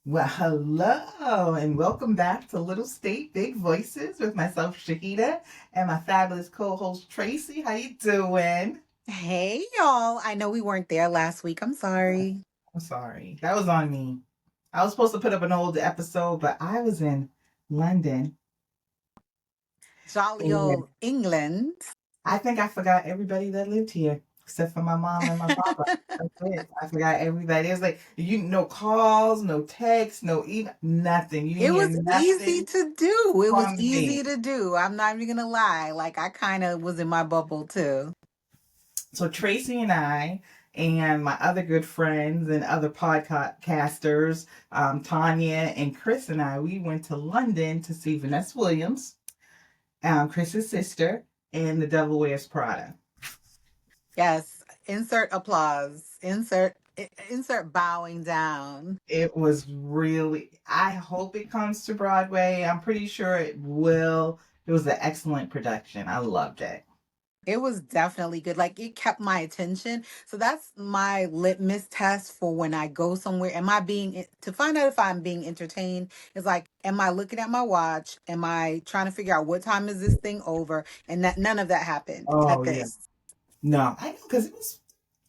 Well, hello, and welcome back to Little State Big Voices with myself, Shahidah, and my fabulous co-host Tracey. How you doing? Hey, y'all. I know we weren't there last week. I'm sorry. I'm sorry, that was on me. I was supposed to put up an old episode, but I was in London, Jolly and old England. I think I forgot everybody that lived here except for my mom and my papa. That's it. I forgot everybody. It was like no calls, no texts, no email, nothing. You didn't It hear was easy nothing to do. It was from easy me. to do. I'm not even going to lie. Like, I kind of was in my bubble too. So Tracy and I and my other good friends and other podcasters, Tanya and Chris and I, we went to London to see Vanessa Williams, Chris's sister, and The Devil Wears Prada. Yes. Insert applause. Insert bowing down. It was really, I hope it comes to Broadway. I'm pretty sure it will. It was an excellent production. I loved it. It was definitely good. Like, it kept my attention. So that's my litmus test for when I go somewhere. Am I to find out if I'm being entertained? Is like, am I looking at my watch? Am I trying to figure out what time is this thing over? And that none of that happened Oh, at yeah. this. No, I know, because it was,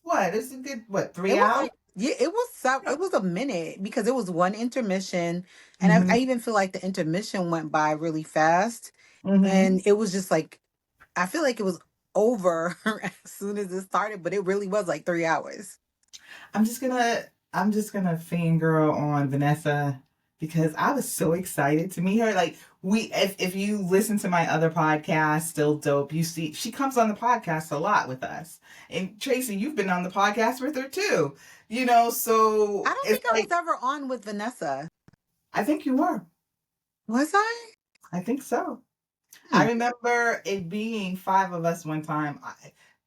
what? It's a good, what, It three was hours? like, yeah, it was a minute because it was one intermission. And I Mm-hmm. even feel like the intermission went by really fast. Mm-hmm. And it was just like, I feel like it was over as soon as it started, but it really was like 3 hours. I'm just gonna I'm just gonna fangirl on Vanessa because I was so excited to meet her. Like if you listen to my other podcast, Still Dope, you see she comes on the podcast a lot with us. And Tracy, you've been on the podcast with her too. I So don't it's think I was like ever on with Vanessa. I think you were. Was I? I think so. Hmm. I remember it being five of us one time.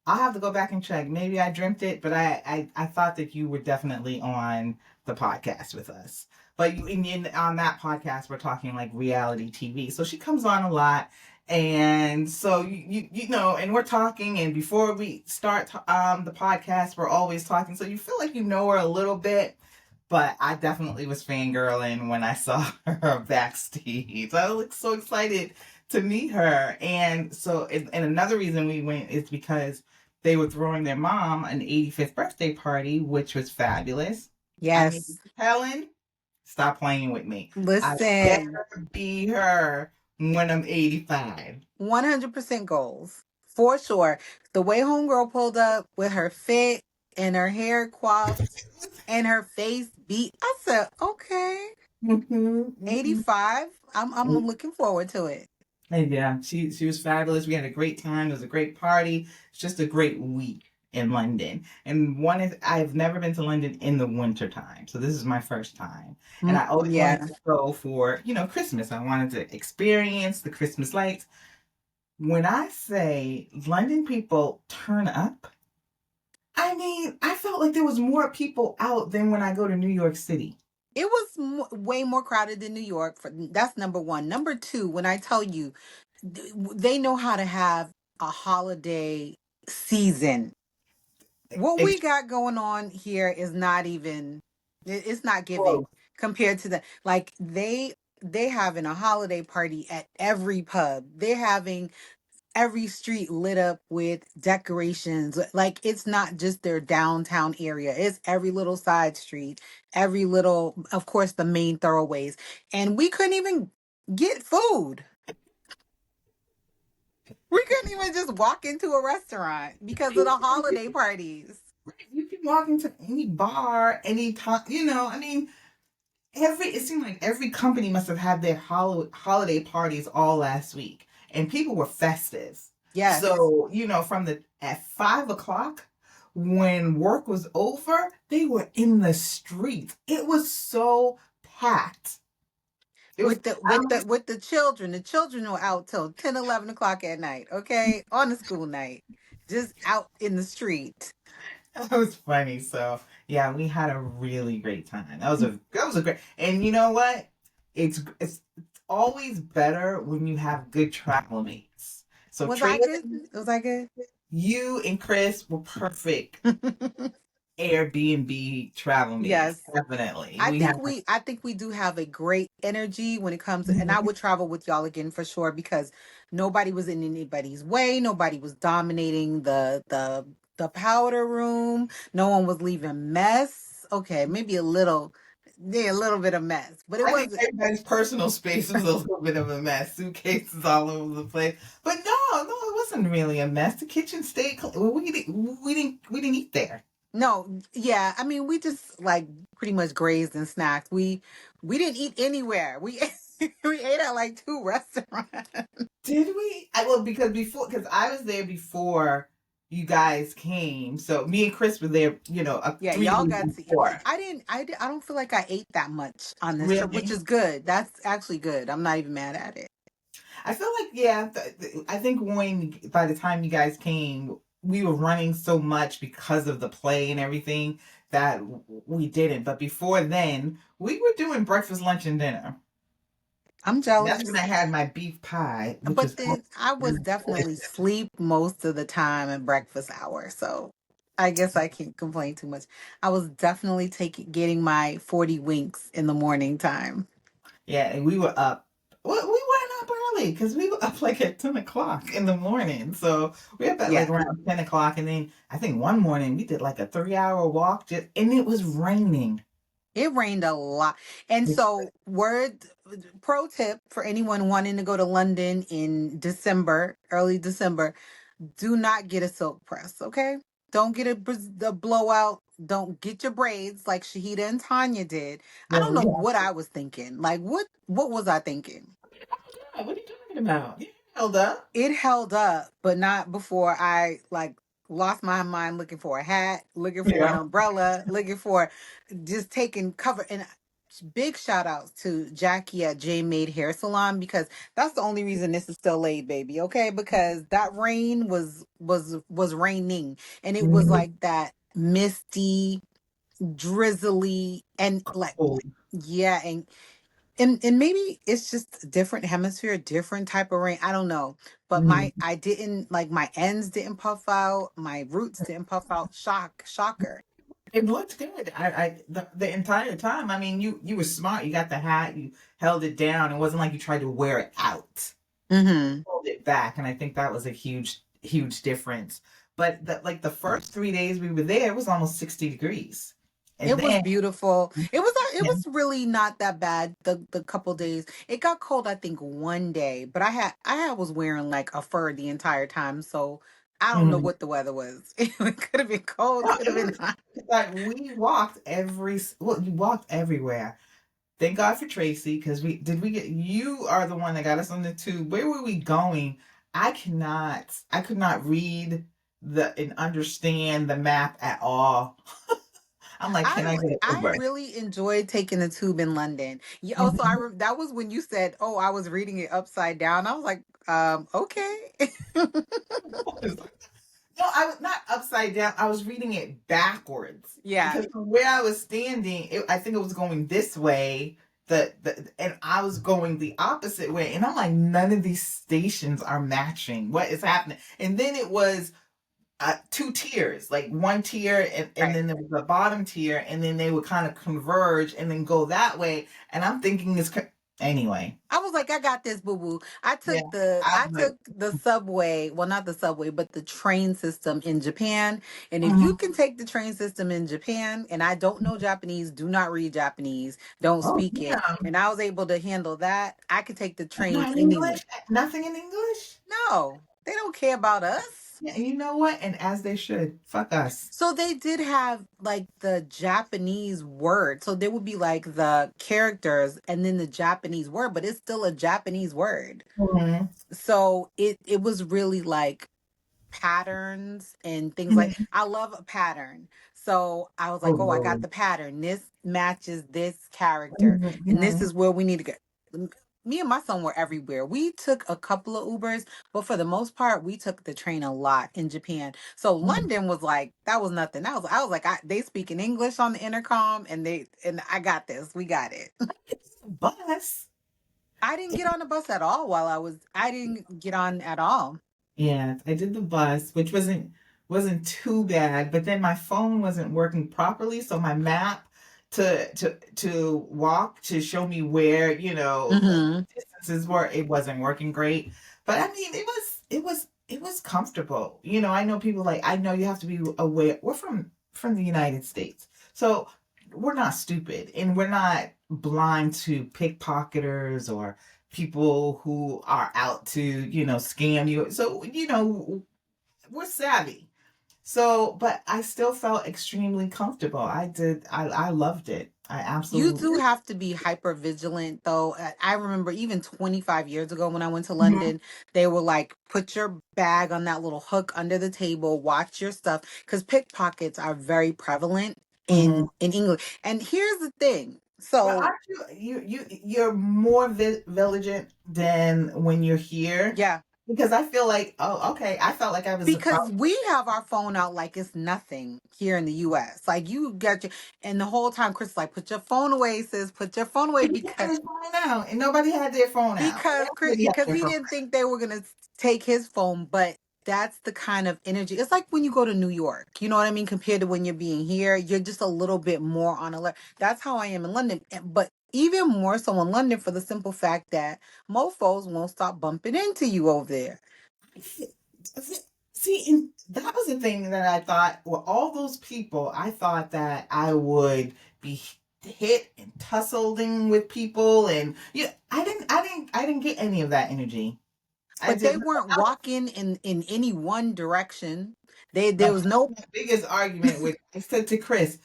I'll have to go back and check. Maybe I dreamt it, but I thought that you were definitely on the podcast with us. But on that podcast, we're talking like reality TV. So she comes on a lot. And so, and we're talking. And before we start the podcast, we're always talking. So you feel like you know her a little bit. But I definitely was fangirling when I saw her backstage. I was like, so excited to meet her. And so, and another reason we went is because they were throwing their mom an 85th birthday party, which was fabulous. I mean, Yes. Helen, stop playing with me. I Listen, better be her when I'm 85. 100% goals. For sure. The way homegirl pulled up with her fit and her hair coiffed and her face beat, I said, okay, Mm-hmm, 85. I'm mm-hmm. looking forward to it. And yeah, she was fabulous. We had a great time. It was a great party. It's just a great week in London. And I've never been to London in the winter time, so this is my first time. And I always wanted Yeah. to go for Christmas. I wanted to experience the Christmas lights. When I say London people turn up, I mean I felt like there was more people out than when I go to New York City. It was way more crowded than New York. That's number one. Number two, when I tell you, they know how to have a holiday season. What we Ex- got going on here is not even, it's not Close. giving compared to like they having a holiday party at every pub. They're having every street lit up with decorations. Like, it's not just their downtown area. It's every little side street, every little, of course, the main thoroughways. And we couldn't even get food. We couldn't even just walk into a restaurant because of the holiday parties. You can walk into any bar, any time. I mean, it seemed like every company must have had their holiday parties all last week, and people were festive. Yes. So from the at 5 o'clock when work was over, they were in the streets. It was so packed. It was. With the I with don't the with the children. The children were out till 10, 11 o'clock at night, okay? On the school night. Just out in the street. That was funny. So yeah, we had a really great time. That was a great. And you know what? It's always better when you have good travel mates. So Was I Tracy, good? Was I good? you and Chris were perfect. Airbnb travel meetings. Yes. Definitely. We have. I think we do have a great energy when it comes to, and I Mhm. would travel with y'all again for sure because nobody was in anybody's way, nobody was dominating the powder room, no one was leaving mess. Okay, maybe a little bit of mess, but it I think wasn't. everybody's personal space was a little bit of a mess. Suitcases all over the place. But no, it wasn't really a mess. The kitchen stayed clean. Well, we didn't eat there. No, yeah, I mean we just like pretty much grazed and snacked. We didn't eat anywhere. We we ate at like two restaurants. Did we? Well, because I was there before you guys came. So me and Chris were there, Yeah, 3 days y'all got to. before. I don't feel like I ate that much on this trip, which Really? is good. That's actually good. I'm not even mad at it. I feel like, yeah, I think by the time you guys came, we were running so much because of the play and everything that we didn't. But before then, we were doing breakfast, lunch, and dinner. I'm And jealous. that's when I had my beef pie, which But was then I was definitely delicious. sleep most of the time at breakfast hour, so I guess I can't complain too much. I was definitely taking getting my 40 winks in the morning time. Yeah, and we were up. Well, we weren't up early because we were up like at 10 o'clock in the morning. So we were up at like Yeah. around 10 o'clock. And then I think one morning we did like a 3 hour walk, and it was raining. It rained a lot. And so, word pro tip for anyone wanting to go to London in December, early December, do not get a silk press, okay? Don't get a blowout. Don't get your braids like Shahida and Tanya did. I don't Well, know yeah. what I was thinking. Like what was I thinking? What are you talking about? You held up. It held up, but not before I like lost my mind looking for a hat, looking for an Yeah. umbrella, looking for just taking cover. And big shout outs to Jackie at J Made Hair Salon because that's the only reason this is still laid, baby. Okay, because that rain was raining, and it was Mhm. like that misty, drizzly, and like Cool. yeah, and maybe it's just a different hemisphere, different type of rain. I don't know. But Mhm. I didn't like my ends didn't puff out, my roots didn't puff out. Shocker. It looked good. The entire time. I mean, you were smart. You got the hat. You held it down. It wasn't like you tried to wear it out. Mm-hmm. Hold it back, and I think that was a huge difference. But the first 3 days we were there, it was almost 60 degrees, and It was then beautiful. It yeah, was really not that bad the couple days. It got cold I think one day, but I was wearing like a fur the entire time, so I don't know mhm. what the weather was. It could have been cold, No, could have it been was hot. like you walked everywhere. Thank God for Tracy, because you are the one that got us on the tube. Where were we going? I could not read and understand the map at all. I'm like, can I get an I Uber? really enjoyed taking the tube in London. Yeah, also Mhm. that was when you said, "Oh, I was reading it upside down." I was like, okay." No, I was not upside down. I was reading it backwards Yeah, because from where I was standing, I think it was going this way. And I was going the opposite way, and I'm like, none of these stations are matching. What is happening? And then it was two tiers, like one tier, and right. then there was a bottom tier, and then they would kind of converge and then go that way. And I'm thinking anyway. I was like, I got this, boo boo. Yeah, I I'm like, took the subway, well, not the subway, but the train system in Japan. And if you mhm. can take the train system in Japan, and I don't know Japanese, do not read Japanese, don't Oh speak it, yeah, and I was able to handle that, I could take the train not in anywhere. English, nothing in English. No, they don't care about us. Yeah, and you know what? And as they should. Fuck us. So they did have like the Japanese word. So there would be like the characters and then the Japanese word, but it's still a Japanese word. Mhm. So it was really like patterns and things like Mhm. I love a pattern. So I was Oh like, oh, I got Lord. the pattern. This matches this character, Mhm, and this mhm, is where we need to go. Me and my son were everywhere. We took a couple of Ubers, but for the most part, we took the train a lot in Japan. So mhm. London was like that was nothing. I was like, they speak in English on the intercom, and I got this. We got it. It's a bus. I didn't get on the bus at all while I was. I didn't get on at all. Yeah, I did the bus, which wasn't. wasn't too bad, but then my phone wasn't working properly, so my map to walk to show me where, Hmm. distances were, it wasn't working great. But I mean, it was comfortable. I know people like I know you have to be aware. We're from the United States. So we're not stupid and we're not blind to pickpocketers or people who are out to, scam you. So, we're savvy. So, but I still felt extremely comfortable. I loved it. I You absolutely. do have to be hyper vigilant, though. I remember even 25 years ago when I went to Mhm, London, they were like, put your bag on that little hook under the table, watch your stuff, because pickpockets are very prevalent mhm. in England. And here's the thing. But So, aren't you're more vigilant than when you're here? yeah, Because I feel like, oh, okay, I felt like I was because about we have our phone out like it's nothing here in the US. Like you got your, and the whole time Chris is like, put your phone away, sis, put your phone away and he had because his phone out, and nobody had their phone out. Everybody had their he phone. didn't think they were gonna take his phone, but that's the kind of energy. It's like when you go to New York, you know what I mean, compared to when you're being here, you're just a little bit more on alert. That's how I am in London, but even more so in London for the simple fact that mofos won't stop bumping into you over there. See, and that was the thing that I thought. Well, all those people, I thought that I would be hit and tussling with people, and yeah, I didn't get any of that energy. I But they did not. weren't walking in any one direction. That There was was no. my biggest argument with. I said to Chris,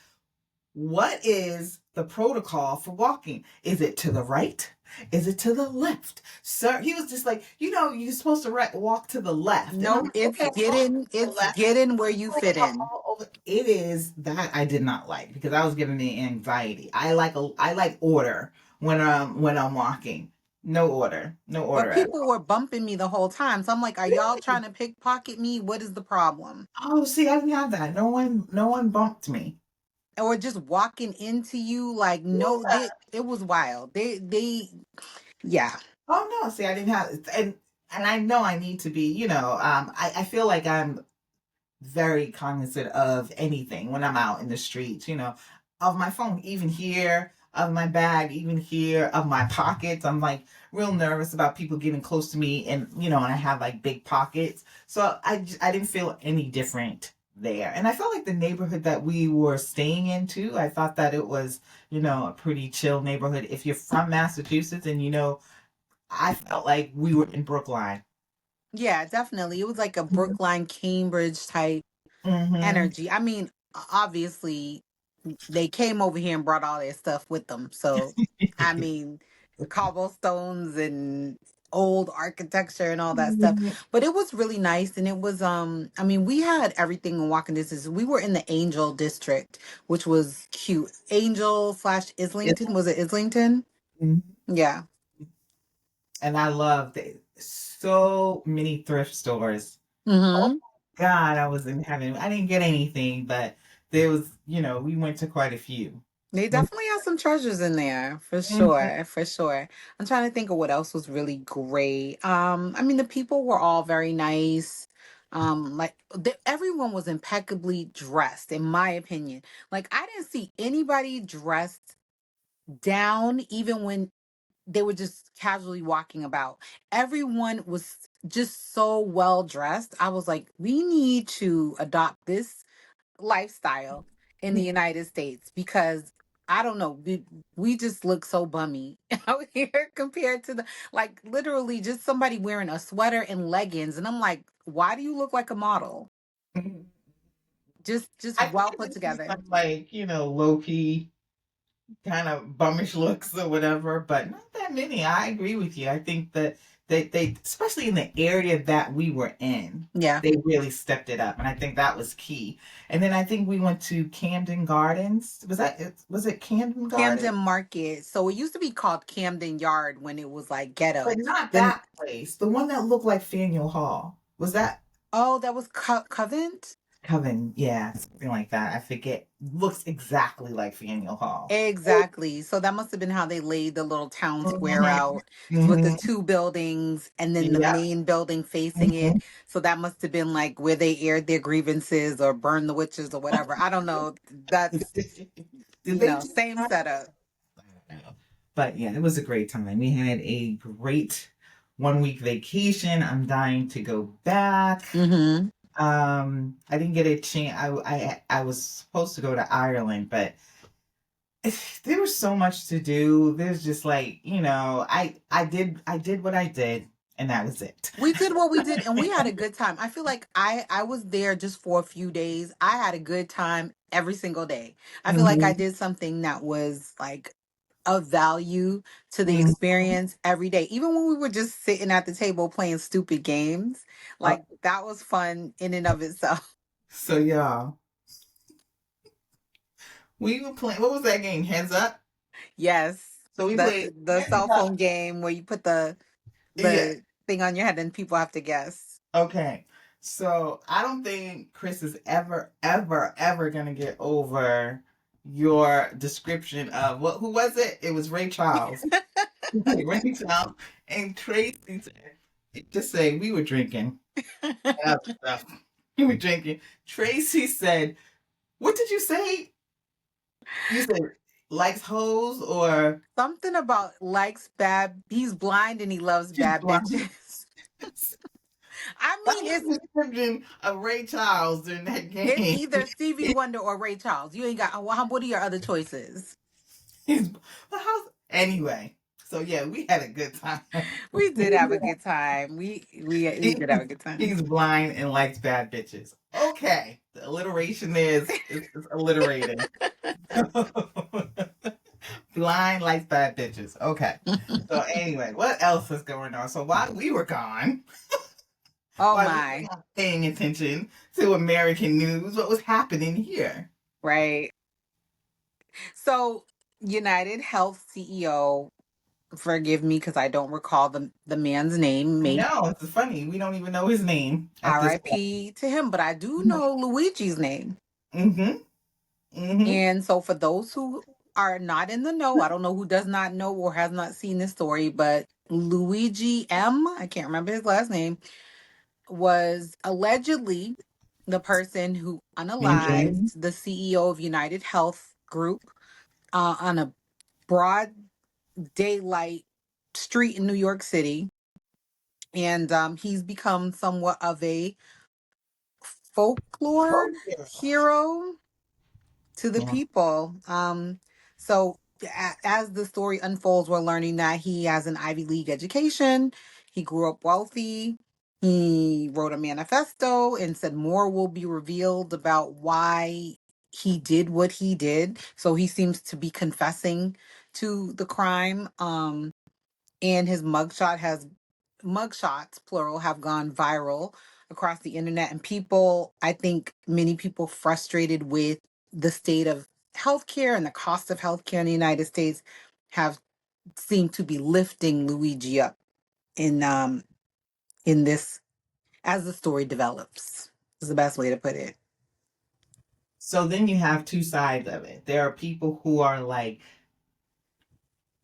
what is the protocol for walking? Is it to the right? Is it to the left? Sir, he was just like, you're supposed to walk to the left. And I'm Nope, like, okay, walk to the it's left. get in where you Like fit in. all over. It is that I did not like because I was giving me anxiety. I like order when I'm walking. No order. No But order at people all. were bumping me the whole time. So I'm like, are y'all Really? trying to pickpocket me? What is the problem? Oh, see, I didn't have that. No one bumped me. Or just walking into you like no, Yeah. it was wild. Yeah. Oh no, see, I didn't have and I know I need to be, I feel like I'm very cognizant of anything when I'm out in the streets, of my phone, even here, of my bag, even here, of my pockets. I'm like real nervous about people getting close to me and I have like big pockets. So I didn't feel any different there. And I felt like the neighborhood that we were staying in too, I thought that it was, a pretty chill neighborhood. If you're from Massachusetts and I felt like we were in Brookline. Yeah, definitely. It was like a Brookline, Cambridge type Mm-hmm. energy. I mean, obviously they came over here and brought all their stuff with them. So, I mean, cobblestones and old architecture and all that stuff. But it was really nice and it was I mean, we had everything in walking distance. We were in the Angel district, which was cute. Angel slash Islington. Was it Islington? Yeah. And I loved it. So many thrift stores. Oh Mm-hmm. God, I was in heaven. I didn't get anything, but there was, we went to quite a few. They Went- definitely have some treasures in there, for Mhm. sure, for sure. I'm trying to think of what else was really great. I mean, the people were all very nice. Everyone was impeccably dressed, in my opinion. Like, I didn't see anybody dressed down, even when they were just casually walking about. Everyone was just so well dressed. I was like, we need to adopt this lifestyle in the United States because I don't know, we just look so bummy out here compared to the like literally just somebody wearing a sweater and leggings and I'm like, why do you look like a model? Just I well think put I see together. some like, low key kind of bummish looks or whatever, but not that many. I agree with you. I think that they especially in the area that we were in, Yeah. they really stepped it up, and I think that was key. And then I think we went to Camden Gardens. Was it Camden Camden Gardens? Market. So it used to be called Camden Yard when it was like But ghetto. not Then that place. The one that looked like Faneuil Hall. Was that oh, that was Covent? Coven, yeah, something like that. I forget. Looks exactly like Faneuil Hall. Exactly. So that must have been how they laid the little town square Mhm. out with the Mhm. two buildings and then the Yeah. main building facing it. Mhm. So that must have been like where they aired their grievances or burned the witches or whatever. I don't know. That's, Did they do same that? setup. I don't know. But yeah, it was a great time. We had a great 1 week vacation. I'm dying to go back. Mm-hmm. I didn't get a chance. I was supposed to go to Ireland, but there was so much to do. There's just like, I did what I did, and that was it. We did what we did and we had a good time. I feel like I was there just for a few days. I had a good time every single day. I feel like I Mhm. did something that was like of value to the Mhm. experience every day. Even when we were just sitting at the table playing stupid games, Uh, like that was fun in and of itself. so yeah, we were playing. What was that game? Heads up. Yes. So we The played the heads cell up. phone game where you put the Yeah. the thing on your head and people have to guess. Okay. So I don't think Chris is ever, ever, ever gonna get over your description of what? Who was it? It was Ray Charles. Ray Charles and Tracy. Just say we were drinking. Other stuff. We were drinking. Tracy said, "What did you say? You said likes hoes or Something about likes bad. He's blind and he loves she's bad blind." bitches. I That mean, was the description of Ray Charles during that it's game. either Stevie Wonder or Ray Charles. You ain't got. What are your other choices? He's the house anyway. So yeah, we had a good time. We did have a good time. We did have a good time. He's blind and likes bad bitches. Okay, the alliteration is alliterating. Blind likes bad bitches. Okay. So anyway, what else is going on? So while we were gone, Oh while we were my, not paying attention to American news, what was happening here? right. So United Health CEO, forgive me because I don't recall the man's name. I May know it's funny. We don't even know his name at this point. R.I.P. to him, but I do know Luigi's name. Mm-hmm. Mm-hmm. And so for those who are not in the know, I don't know who does not know or has not seen this story, but Luigi M, I can't remember his last name, was allegedly the person who Mm-hmm. unalived the CEO of United Health Group on a broad daylight street in New York City. And he's become somewhat of a folklore Oh, yeah. hero to the Yeah. people. So as the story unfolds, we're learning that he has an Ivy League education. He grew up wealthy. He wrote a manifesto and said more will be revealed about why he did what he did. So he seems to be confessing to the crime. And his mugshots plural have gone viral across the internet, and people, I think many people frustrated with the state of healthcare and the cost of healthcare in the United States have seemed to be lifting Luigi up in this as the story develops is the best way to put it. So then you have two sides of it. There are people who are like,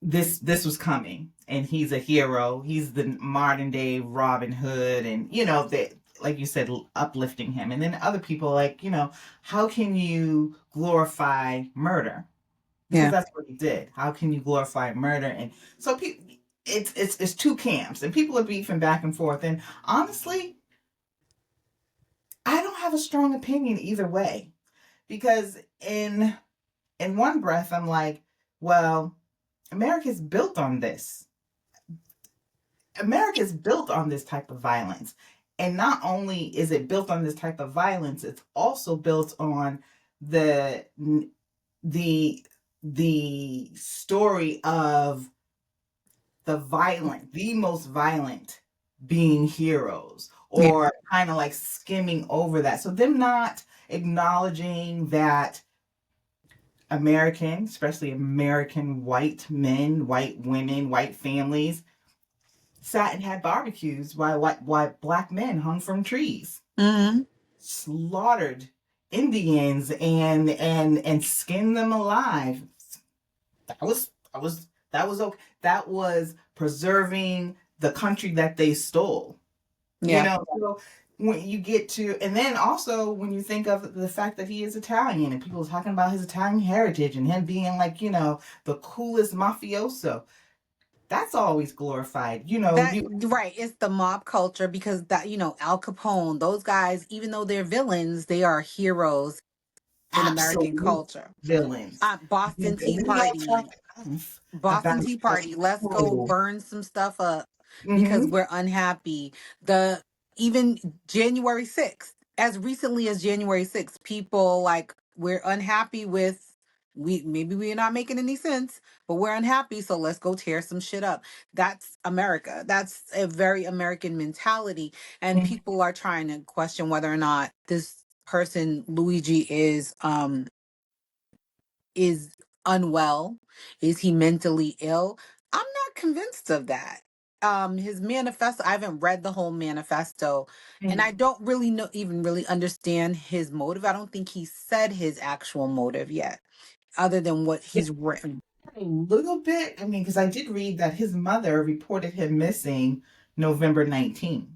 this was coming, and he's a hero. He's the modern day Robin Hood, and that, like you said, uplifting him. And then other people like, how can you glorify murder? Because Yeah. that's what he did. How can you glorify murder? And so people, it's two camps, and people are beefing back and forth. And honestly, I don't have a strong opinion either way, because in one breath I'm like, well, America's built on this. America's built on this type of violence. And not only is it built on this type of violence, it's also built on the the the story of the most violent being heroes, Yeah. or kind of like skimming over that. So them not acknowledging that American, especially American white men, white women, white families sat and had barbecues while black men hung from trees, Hmm. slaughtered Indians and skin them alive. That was okay. That was preserving the country that they stole. Yeah. So when you get to, and then also when you think of the fact that he is Italian and people talking about his Italian heritage and him being like, the coolest mafioso, that's always glorified. That right, it's the mob culture because that Al Capone, those guys, even though they're villains, they are heroes in American absolute culture. villains. Boston And Tea we don't talk Party, enough Boston about Tea how Party, let's go cool. burn some stuff up because Mm-hmm. we're unhappy. The even January 6th, as recently as January 6th, people like we're unhappy with maybe we're not making any sense, but we're unhappy, so let's go tear some shit up. That's America. That's a very American mentality. And people are trying to question whether or not this person, Luigi, is unwell? Is he mentally ill? I'm not convinced of that. His manifesto, I haven't read the whole manifesto, and I don't really know, even really understand his motive. I don't think he said his actual motive yet, other than what Yeah, he's written. a little bit. I mean, because I did read that his mother reported him missing November 19th.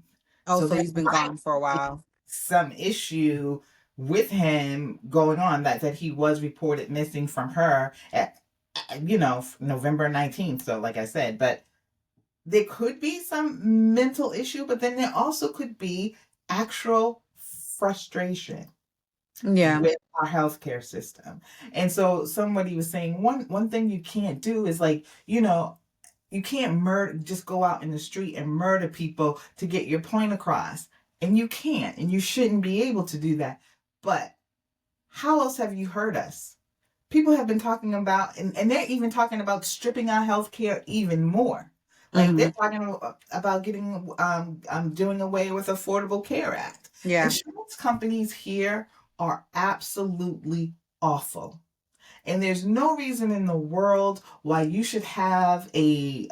Oh, So so there he's been might gone for a be while. some issue with him going on, that he was reported missing from her at, November 19th. So like I said, but there could be some mental issue, but then there also could be actual frustration Yeah. with our healthcare system. And so somebody was saying one thing you can't do is, like, you can't murder, just go out in the street and murder people to get your point across. And you can't, and you shouldn't be able to do that. But how else have you heard us? People have been talking about, and they're even talking about stripping our healthcare even more. Like, Hmm. they're talking about getting doing away with Affordable Care Act. Yeah. Insurance companies here are absolutely awful. And there's no reason in the world why you should have a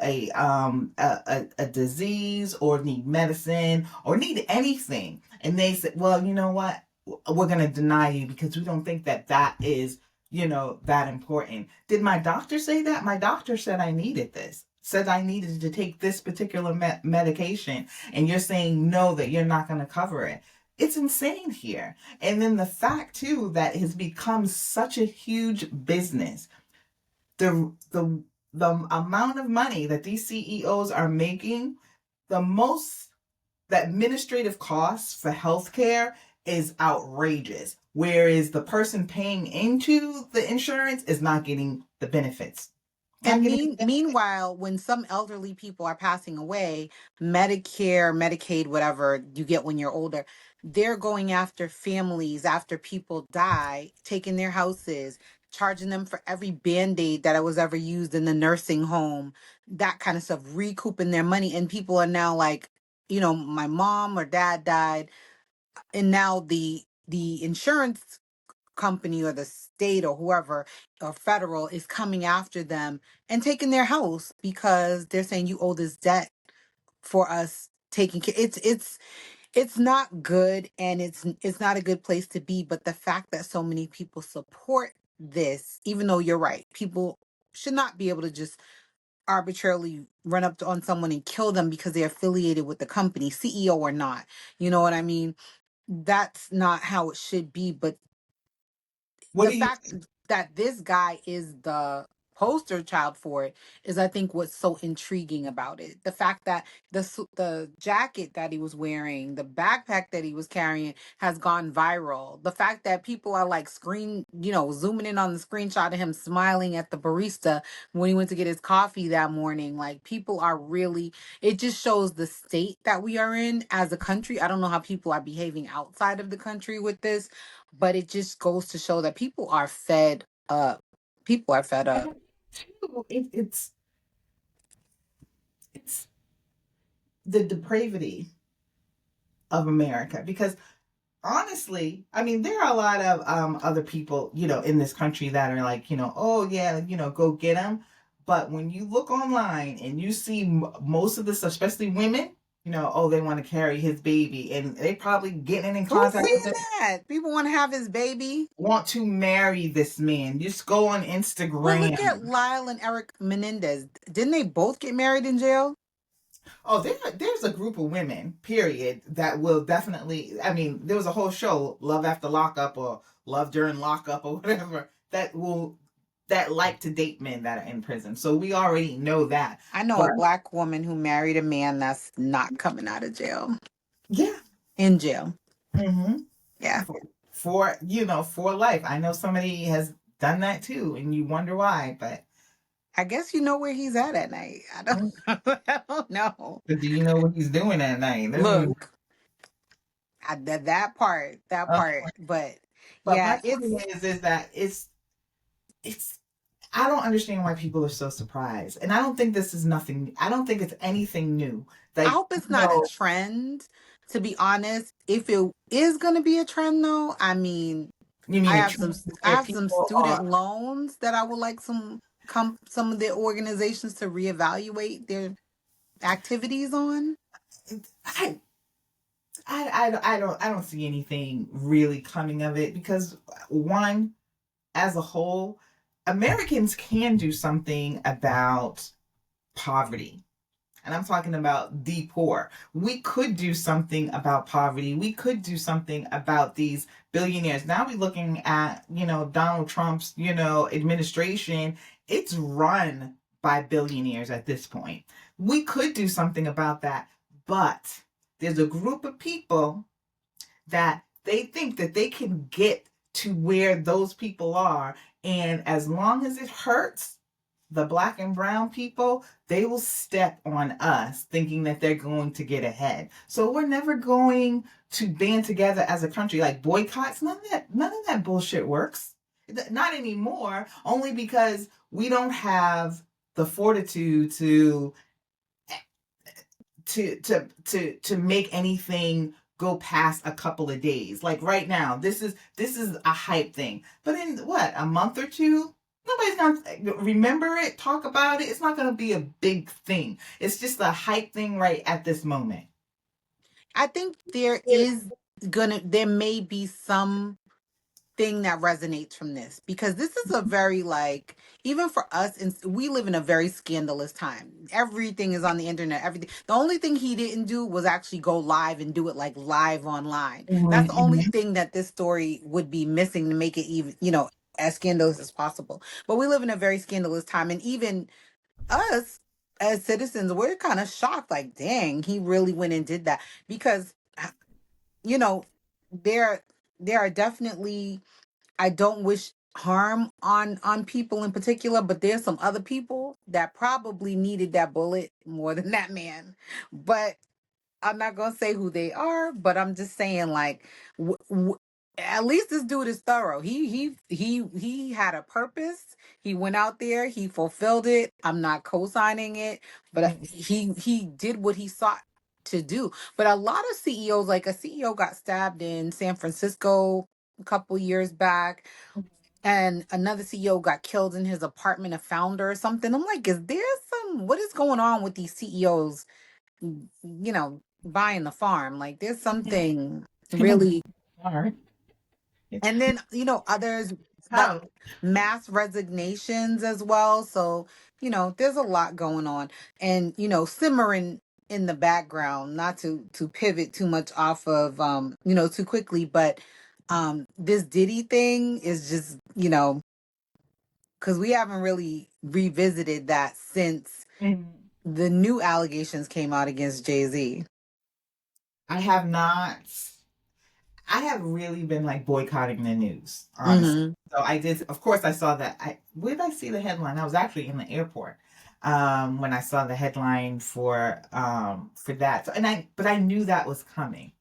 disease or need medicine or need anything, and they said, well, you know what, we're going to deny you because we don't think that is, that important. Did my doctor say that? My doctor said I needed this, said I needed to take this particular medication, and you're saying no, that you're not going to cover it. It's insane here. And then the fact too that it has become such a huge business. The amount of money that these CEOs are making, the most the administrative costs for healthcare is outrageous. Whereas the person paying into the insurance is not getting the benefits. Not And getting the benefits. meanwhile, when some elderly people are passing away, Medicare, Medicaid, whatever you get when you're older, they're going after families after people die, taking their houses, charging them for every band-aid that was ever used in the nursing home, that kind of stuff, recouping their money. And people are now like, my mom or dad died, and now the insurance company or the state or whoever or federal is coming after them and taking their house because they're saying you owe this debt for us taking care. It's not good, and it's not a good place to be. But the fact that so many people support this, even though you're right, people should not be able to just arbitrarily run up on someone and kill them because they're affiliated with the company, CEO or not. You know what I mean? That's not how it should be. But What the do you fact that this guy is the poster child for it is, I think, what's so intriguing about it. The fact that the jacket that he was wearing, the backpack that he was carrying has gone viral. The fact that people are like zooming in on the screenshot of him smiling at the barista when he went to get his coffee that morning. Like, people are really, it just shows the state that we are in as a country. I don't know how people are behaving outside of the country with this, but it just goes to show that people are fed up. People are fed I up. don't too. It's the depravity of America, because honestly, I mean, there are a lot of other people, in this country that are like, oh yeah, go get them. But when you look online and you see most of this, especially women, oh, they want to carry his baby, and they probably getting in Who's contact with saying him, that? People want to have his baby. want to marry this man. Just go on Well, look at Instagram. Lyle and Eric Menendez. Didn't they both get married in jail? Oh, there's a group of women, period, that will definitely. I mean, there was a whole show, Love After Lockup or Love During Lockup or whatever, that like to date men that are in prison. So we already know that. I know a But black woman who married a man that's not coming out of jail. yeah, In jail. hmm Yeah. for life. I know somebody has done that too, and you wonder why. But I guess you know where he's at night. I don't, mm, I don't know. but do you know what he's doing at night? Look, that Uh, part. But but yeah, my point is that it's I don't understand why people are so surprised. And I don't think this is nothing. I don't think it's anything new. I Like, hope it's not a trend, to be honest. If it is going to be a trend though, I mean, you I mean a have trend I where have some people student are, loans that I would like some of their organizations to reevaluate their activities on. I, I don't see anything really coming of it because one, as a whole, Americans can do something about poverty. And I'm talking about the poor. We could do something about poverty. We could do something about these billionaires. Now we're looking at, Donald Trump's, administration. It's run by billionaires at this point. We could do something about that. But there's a group of people that they think that they can get to where those people are. And as long as it hurts the black and brown people, they will step on us thinking that they're going to get ahead. So we're never going to band together as a country, like boycotts. None of that bullshit works. Not anymore, only because we don't have the fortitude to make anything go past a couple of days. Like right now, this is a hype thing. But in what, a month or two, nobody's gonna remember it, talk about it. It's not gonna be a big thing. It's just a hype thing right at this moment. I think there may be some thing that resonates from this because this is a very like even for us and we live in a very scandalous time. Everything is on the internet. Everything. The only thing he didn't do was actually go live and do it like live online. That's the only Mm-hmm. thing that this story would be missing to make it even, as scandalous as possible. But we live in a very scandalous time, and even us as citizens, we're kind of shocked. Like, dang, he really went and did that because you know there there are definitely, I don't wish harm on people in particular, but there's some other people that probably needed that bullet more than that man. But I'm not gonna say who they are, but I'm just saying like, w- w- at least this dude is thorough. He had a purpose. He went out there. He fulfilled it. I'm not co-signing it, but he did what he sought to do. But a lot of CEOs, like a CEO, got stabbed in San Francisco a couple years back, and another CEO got killed in his apartment, a founder or something. I'm like, is there what is going on with these CEOs? Buying the farm. Like there's something really. All right. And then, others like How? mass resignations as well. So, there's a lot going on. And, simmering in the background, not to pivot too much off of too quickly, but this Diddy thing is just, because we haven't really revisited that since Mhm. the new allegations came out against Jay-Z. I have not. I have really been like boycotting the news, honestly. Mm-hmm. So I did, of course, I saw that. Where did I see the headline? I was actually in the airport when I saw the headline for that. So, but I knew that was coming.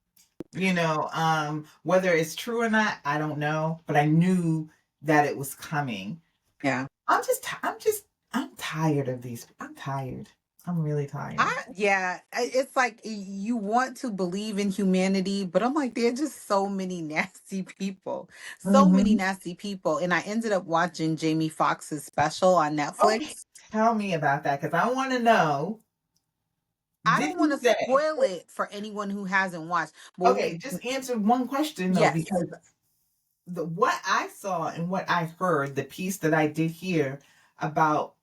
Whether it's true or not, I don't know, but I knew that it was coming. Yeah. I'm tired of these. I'm tired. I'm really tired. It's like you want to believe in humanity, but I'm like, there are just so many nasty people, so many Hmm. nasty people. And I ended up watching Jamie Foxx's special on Okay, Netflix. tell me about that because I want to know I Did don't want he to say? spoil it for anyone who hasn't watched. But Okay, just answer one question though, yes, because what I saw and what I heard, the piece that I did hear about,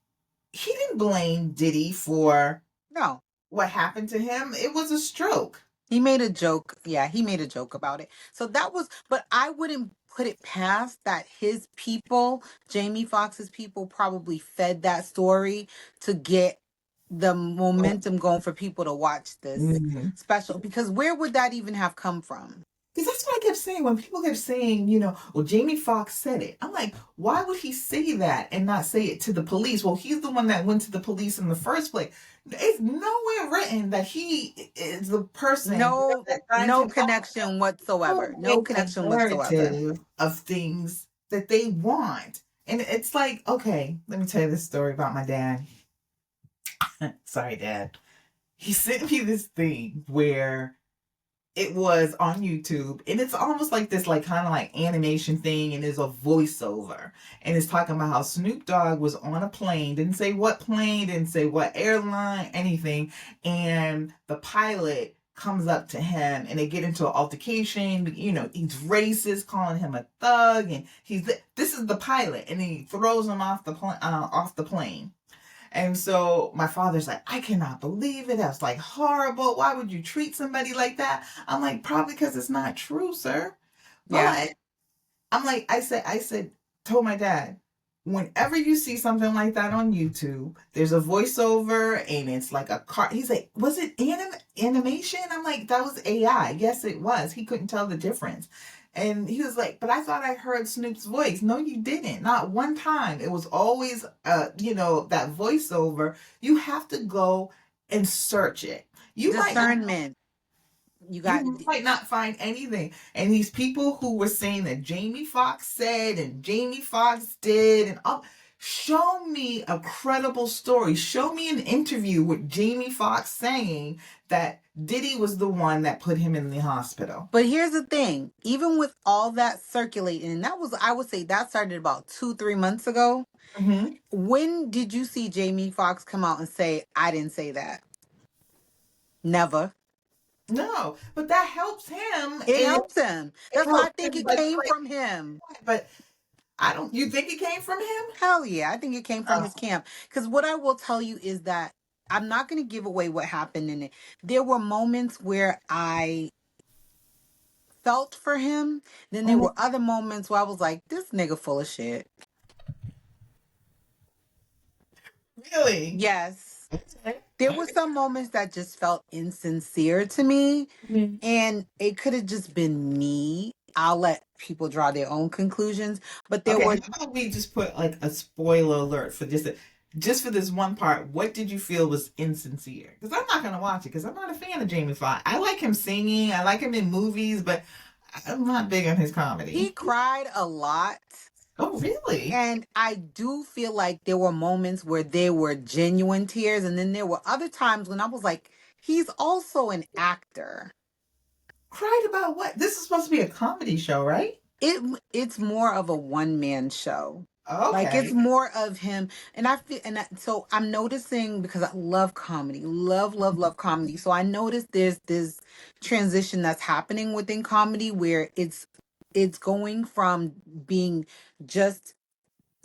he didn't blame Diddy for no. what happened to him. It was a stroke. He made a joke. Yeah, he made a joke about it. So that was, but I wouldn't put it past that his people, Jamie Foxx's people, probably fed that story to get the momentum going for people to watch this Mm-hmm. special. Because where would that even have come from? Because that's what I kept saying when people kept saying, well, Jamie Foxx said it. I'm like, why would he say that and not say it to the police? Well, he's the one that went to the police in the first place. It's nowhere written that he is the person No, that signed no him off. connection whatsoever. No Building a connection whatsoever. narrative of things that they want. And it's like, okay, let me tell you this story about my dad. Sorry, Dad. He sent me this thing where it was on YouTube, and it's almost like this, like kind of like animation thing, and there's a voiceover, and it's talking about how Snoop Dogg was on a plane, didn't say what plane, didn't say what airline, anything, and the pilot comes up to him, and they get into an altercation. He's racist, calling him a thug, and this is the pilot, and he throws him off the plane. And so my father's like, I cannot believe it. That's like horrible. Why would you treat somebody like that? I'm like, probably because it's not true, sir. Yeah. But I'm like, told my dad, whenever you see something like that on YouTube, there's a voiceover and it's like a car. He's like, was it animation? I'm like, that was AI. Yes, it was. He couldn't tell the difference. And he was like, but I thought I heard Snoop's voice. No, you didn't. Not one time. It was always, that voiceover. You have to go and search it. You might not Discernment. You got, you might not find anything. And these people who were saying that Jamie Foxx said and Jamie Foxx did and all, show me a credible story. Show me an interview with Jamie Foxx saying that Diddy was the one that put him in the hospital. but here's the thing, even with all that circulating, and that was, I would say that started about 2-3 months ago. Mm-hmm. When did you see Jamie Foxx come out and say, I didn't say that? Never. No, but that helps him, It and helps him. it That's why I helps think him. it But it's came like, from him. but I don't. You think it came from him? Hell yeah. I think it came from Oh. his camp. Because what I will tell you is that I'm not going to give away what happened in it. There were moments where I felt for him. Then there Mhm. were other moments where I was like, this nigga full of shit. Really? Yes. Okay. There were some moments that just felt insincere to me. And it could have just been me. I'll let people draw their own conclusions. But there Okay, how were, about we just put like a spoiler alert for just for this one part? What did you feel was insincere? Because I'm not gonna watch it because I'm not a fan of Jamie Foxx. I like him singing, I like him in movies, but I'm not big on his he comedy. cried a lot. Oh, really? And I do feel like there were moments where there were genuine tears. And then there were other times when I was like, he's also an actor. Cried about what? This is supposed to be a comedy show, right? It's more of a one man show. Like it's Okay. more of him, and I feel, so I'm noticing because I love comedy, love comedy. So I noticed there's this transition that's happening within comedy where it's going from being just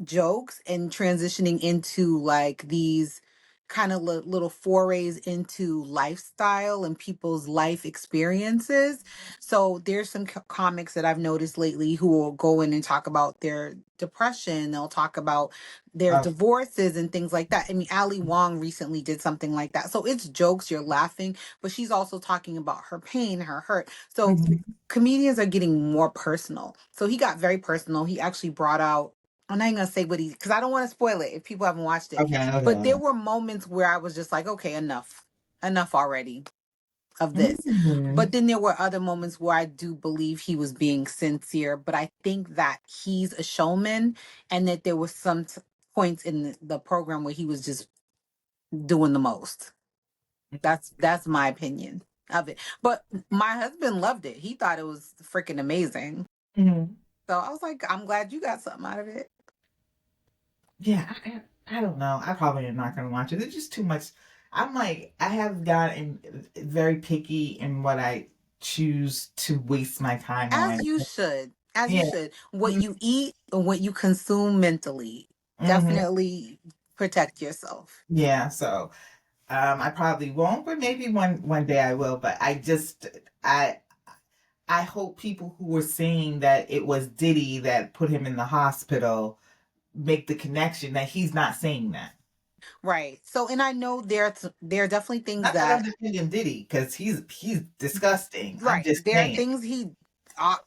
jokes and transitioning into like these kind of little forays into lifestyle and people's life experiences. So there's some comics that I've noticed lately who will go in and talk about their depression. They'll talk about their Oh. divorces and things like that. I mean, Ali Wong recently did something like that. So it's jokes, you're laughing, but she's also talking about her pain, her hurt. So Mhm. comedians are getting more personal. So he got very personal. He actually brought out, I'm not even gonna say what he, because I don't want to spoil it if people haven't watched it. Okay. But there Okay. were moments where I was just like, okay, enough already of this. Mhm. But then there were other moments where I do believe he was being sincere. But I think that he's a showman, and that there was some points in the program where he was just doing the most. That's my opinion of it. But my husband loved it. He thought it was freaking amazing. Mhm. So I was like, I'm glad you got something out of it. Yeah, I don't know. I probably am not gonna watch it. There's just too much. I'm like, I have gotten very picky in what I choose to waste my time As on. you should. As you Yeah. should. What you eat and what you consume mentally. Mm-hmm. Definitely protect yourself. Yeah. So, I probably won't, but maybe one day I will. But I I hope people who were saying that it was Diddy that put him in the hospital make the connection that he's not saying that. Right. So, and I know there are definitely things Not that I'm that, defending Diddy because he's disgusting. I'm right, just there are saying. things he uh,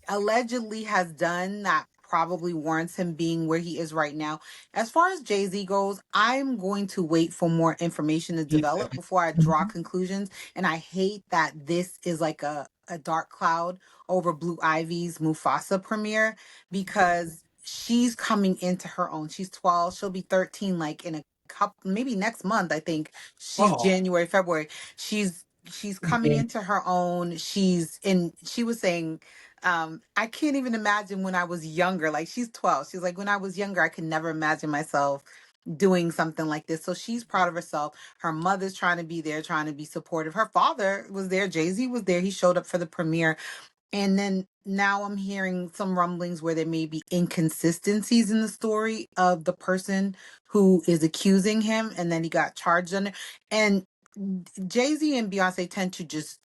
allegedly has done that probably warrants him being where he is right now. As far as Jay-Z goes, I'm going to wait for more information to develop before I draw Mhm. conclusions. And I hate that this is like a dark cloud over Blue Ivy's Mufasa premiere, because she's coming into her own. She's 12, she'll be 13 like in a couple, maybe next month, I think. She's Oh, January, February. She's coming yeah. into her own. She was saying, I can't even imagine when I was younger. Like, she's 12. She's like, when I was younger, I could never imagine myself doing something like this. So she's proud of herself. Her mother's trying to be there, trying to be supportive. Her father was there. Jay-Z was there. He showed up for the premiere. And then now I'm hearing some rumblings where there may be inconsistencies in the story of the person who is accusing him, and then he got charged on it. And Jay-Z and Beyonce tend to just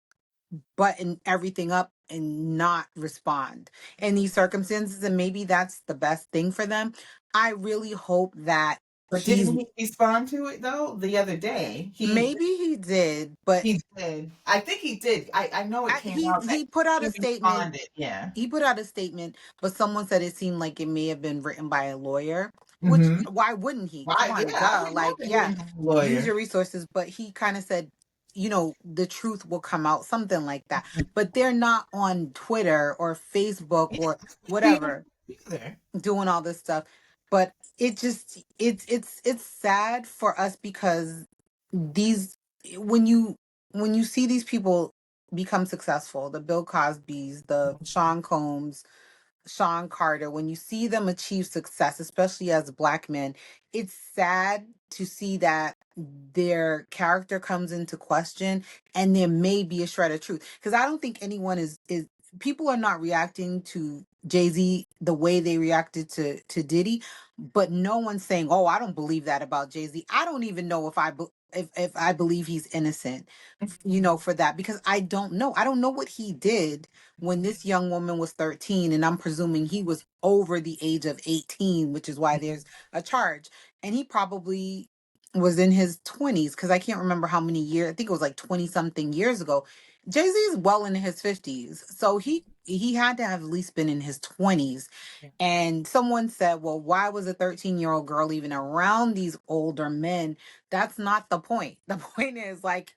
button everything up and not respond in these circumstances, and maybe that's the best thing for them. I really hope that But he's, didn't he respond to it though the other day? maybe he did, but He did. I think he did. I know it came out that he put out he a statement. responded. Yeah. He put out a statement, but someone said it seemed like it may have been written by a lawyer, which, Mm-hmm. why wouldn't he? Come Why? on, Yeah, I duh. would hope Like, they yeah, wouldn't have a use lawyer. your resources. But he kind of said, the truth will come out, something like that. But they're not on Twitter or Facebook Yeah, or be on whatever either. doing all this stuff. But it's sad for us, because these when you see these people become successful, the Bill Cosbys, the Sean Combs, Sean Carter, when you see them achieve success, especially as Black men, it's sad to see that their character comes into question, and there may be a shred of truth. Because I don't think anyone is people are not reacting to Jay-Z the way they reacted to Diddy, but no one's saying, "Oh, I don't believe that about Jay-Z." I don't even know if I believe he's innocent, for that, because I don't know. I don't know what he did when this young woman was 13, and I'm presuming he was over the age of 18, which is why there's a charge. And he probably was in his 20s, because I can't remember how many years. I think it was like 20 something years ago. Jay-Z is well into his 50s. So he had to have at least been in his 20s. And someone said, well, why was a 13-year-old girl even around these older men? That's not the point. The point is, like,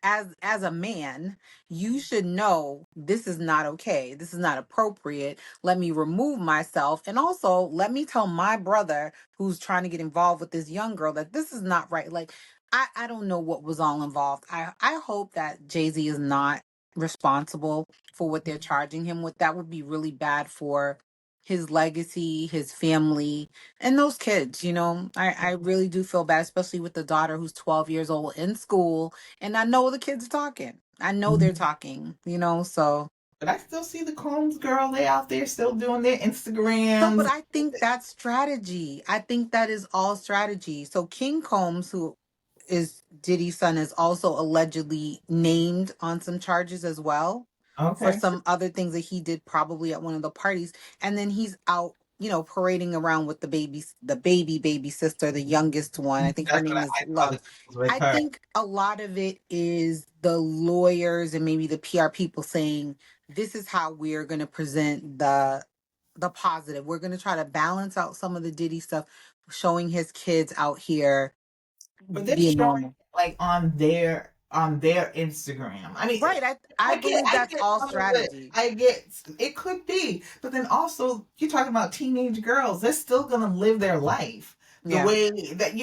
as a man, you should know this is not okay. This is not appropriate. Let me remove myself. And also, let me tell my brother who's trying to get involved with this young girl that this is not right. Like, I don't know what was all involved. I hope that Jay-Z is not responsible for what they're charging him with. That would be really bad for his legacy, his family, and those kids. I really do feel bad, especially with the daughter who's 12 years old in school, and I know the kids are talking. I know they're Mhm. talking, so. But I still see the Combs girl. They out there still doing their So, but Instagrams. I think that's strategy. I think that is all strategy. So King Combs, who is Diddy's son, is also allegedly named on some charges as well for Okay. some other things that he did probably at one of the parties. And then he's out, parading around with the baby sister, the youngest one. I think her That's what name is I saw the Love. pictures with I her. think a lot of it is the lawyers and maybe the PR people saying, this is how we're going to present the positive. We're going to try to balance out some of the Diddy stuff, showing his kids out here But they're being showing normal. like on their Instagram. I mean, Right. I believe I that's get all some of it. strategy. I get it could be, but then also you're talking about teenage girls. They're still gonna live their life the Yeah. way that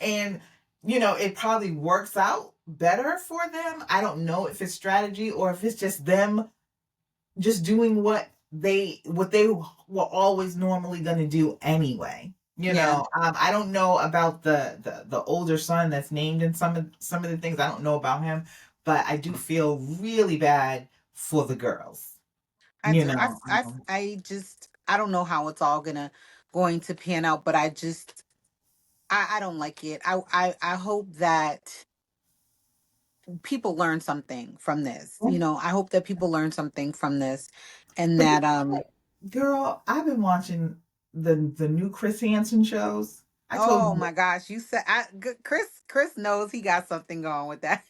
and it probably works out better for them. I don't know if it's strategy or if it's just them just doing what they were always normally gonna do anyway. Yeah. I don't know about the older son that's named in some of the things. I don't know about him, but I do feel really bad for the girls. I You do. know, I just I don't know how it's all going to pan out, but I don't like it. I hope that people learn something from this. I hope that people learn something from this, and but you that know what, girl, I've been watching the new Chris Hansen shows. I told oh you. my gosh, you said Chris knows he got something going with that.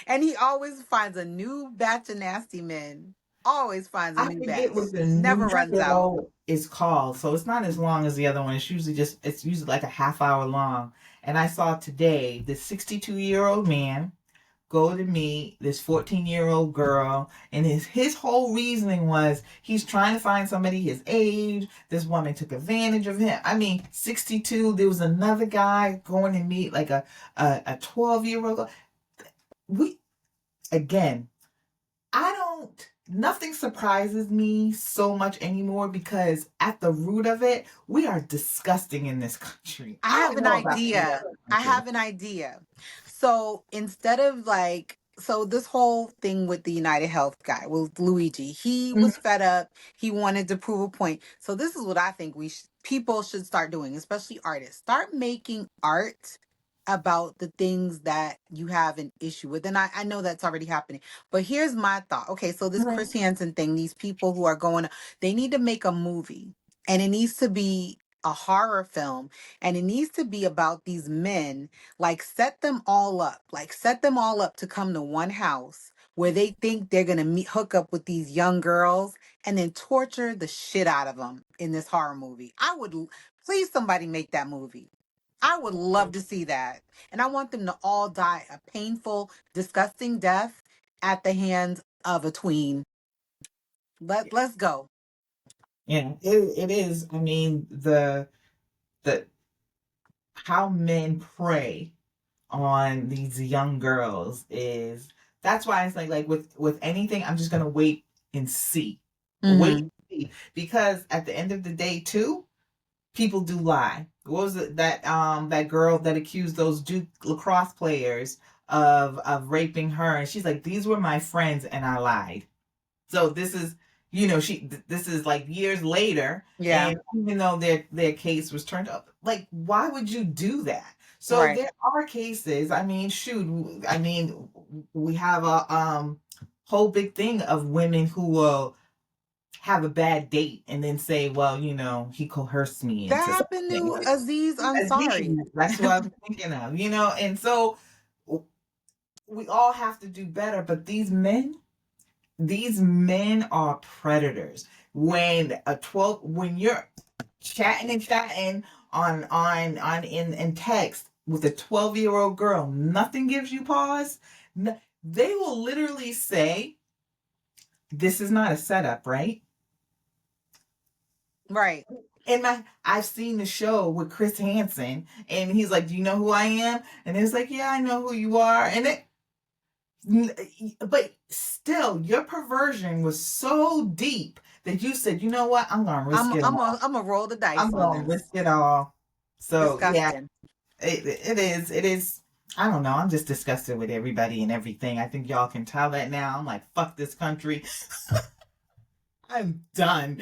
And he always finds a new batch of nasty men. Always finds a I new forget batch. what the new Never runs out. show is called, so it's not as long as the other one. It's usually like a half hour long. And I saw today this 62-year-old man go to meet this 14-year-old girl, and his whole reasoning was he's trying to find somebody his age. This woman took advantage of him. I mean, 62. There was another guy going to meet like a 12-year-old. We again I don't, nothing surprises me so much anymore because at the root of it, we are disgusting in this country. I I have don't an know about any idea. other I country. have an idea. So instead of so this whole thing with the United Health guy, with Luigi, he Mhm. was fed up. He wanted to prove a point. So this is what I think people should start doing, especially artists. Start making art about the things that you have an issue with. And I know that's already happening. But here's my thought. Okay, so this Mhm. Chris Hansen thing, these people who are they need to make a movie. And it needs to be a horror film, and it needs to be about these men, like set them all up to come to one house where they think they're going to hook up with these young girls, and then torture the shit out of them in this horror movie. Please somebody make that movie. I would love to see that. And I want them to all die a painful, disgusting death at the hands of a tween. Let's go. Yeah, it is. I mean, the how men prey on these young girls is that's why it's like with anything, I'm just gonna wait and see. Wait Hmm. and see. Because at the end of the day, too, people do lie. What was it that girl that accused those Duke lacrosse players of raping her, and she's like, these were my friends and I lied. So this is, this is like years later, Yeah. and even though their case was turned up, like why would you do that? So Right. there are cases. I mean, shoot. I mean, we have a whole big thing of women who will have a bad date and then say, well, he coerced me That into happened something. to Aziz Ansari. That's what I'm thinking of. And so we all have to do better, but these men are predators. When you're chatting and chatting on in text with a 12-year-old girl, nothing gives you pause. They will literally say, this is not a setup, right? Right. And I've seen the show with Chris Hansen, and he's like, "Do you know who I am?" And it's like, "Yeah, I know who you are." But still, your perversion was so deep that you said, "You know what? I'm gonna risk it all. I'm a roll the I'm dice on gonna this. risk it all." So yeah, Disgusting. it is. I don't know. I'm just disgusted with everybody and everything. I think y'all can tell that now. I'm like, fuck this country. I'm done.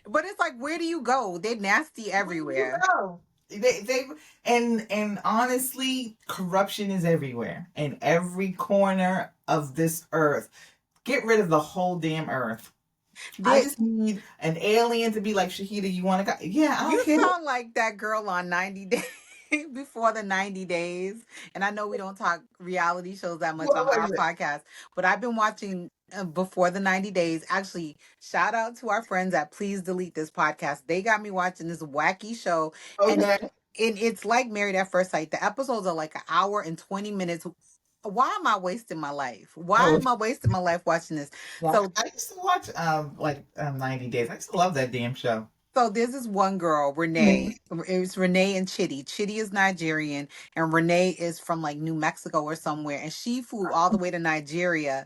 But it's like, where do you go? They're nasty Where do you everywhere. go? They and honestly, corruption is everywhere in every corner of this earth. Get rid of the whole damn earth. I They just need an alien to be like, Shahida, you want to go? Yeah, I don't You care. sound like that girl on 90 Days before the 90 days. And I know we don't talk reality shows that much What on our was it? podcast, but I've been watching before the 90 days. Actually, shout out to our friends at Please Delete This podcast. They got me watching this wacky show, and Okay. it's like Married at First Sight. The episodes are like an hour and 20 minutes. Why am I wasting my life? Why Oh, am I wasting my life watching this? yeah. So I used to watch 90 Days. I used to love that damn show. So there's this one girl, Mhm. Renee. It was Renee and Chitty. Chitty is Nigerian, and Renee is from like New Mexico or somewhere. And she flew all the way to Nigeria,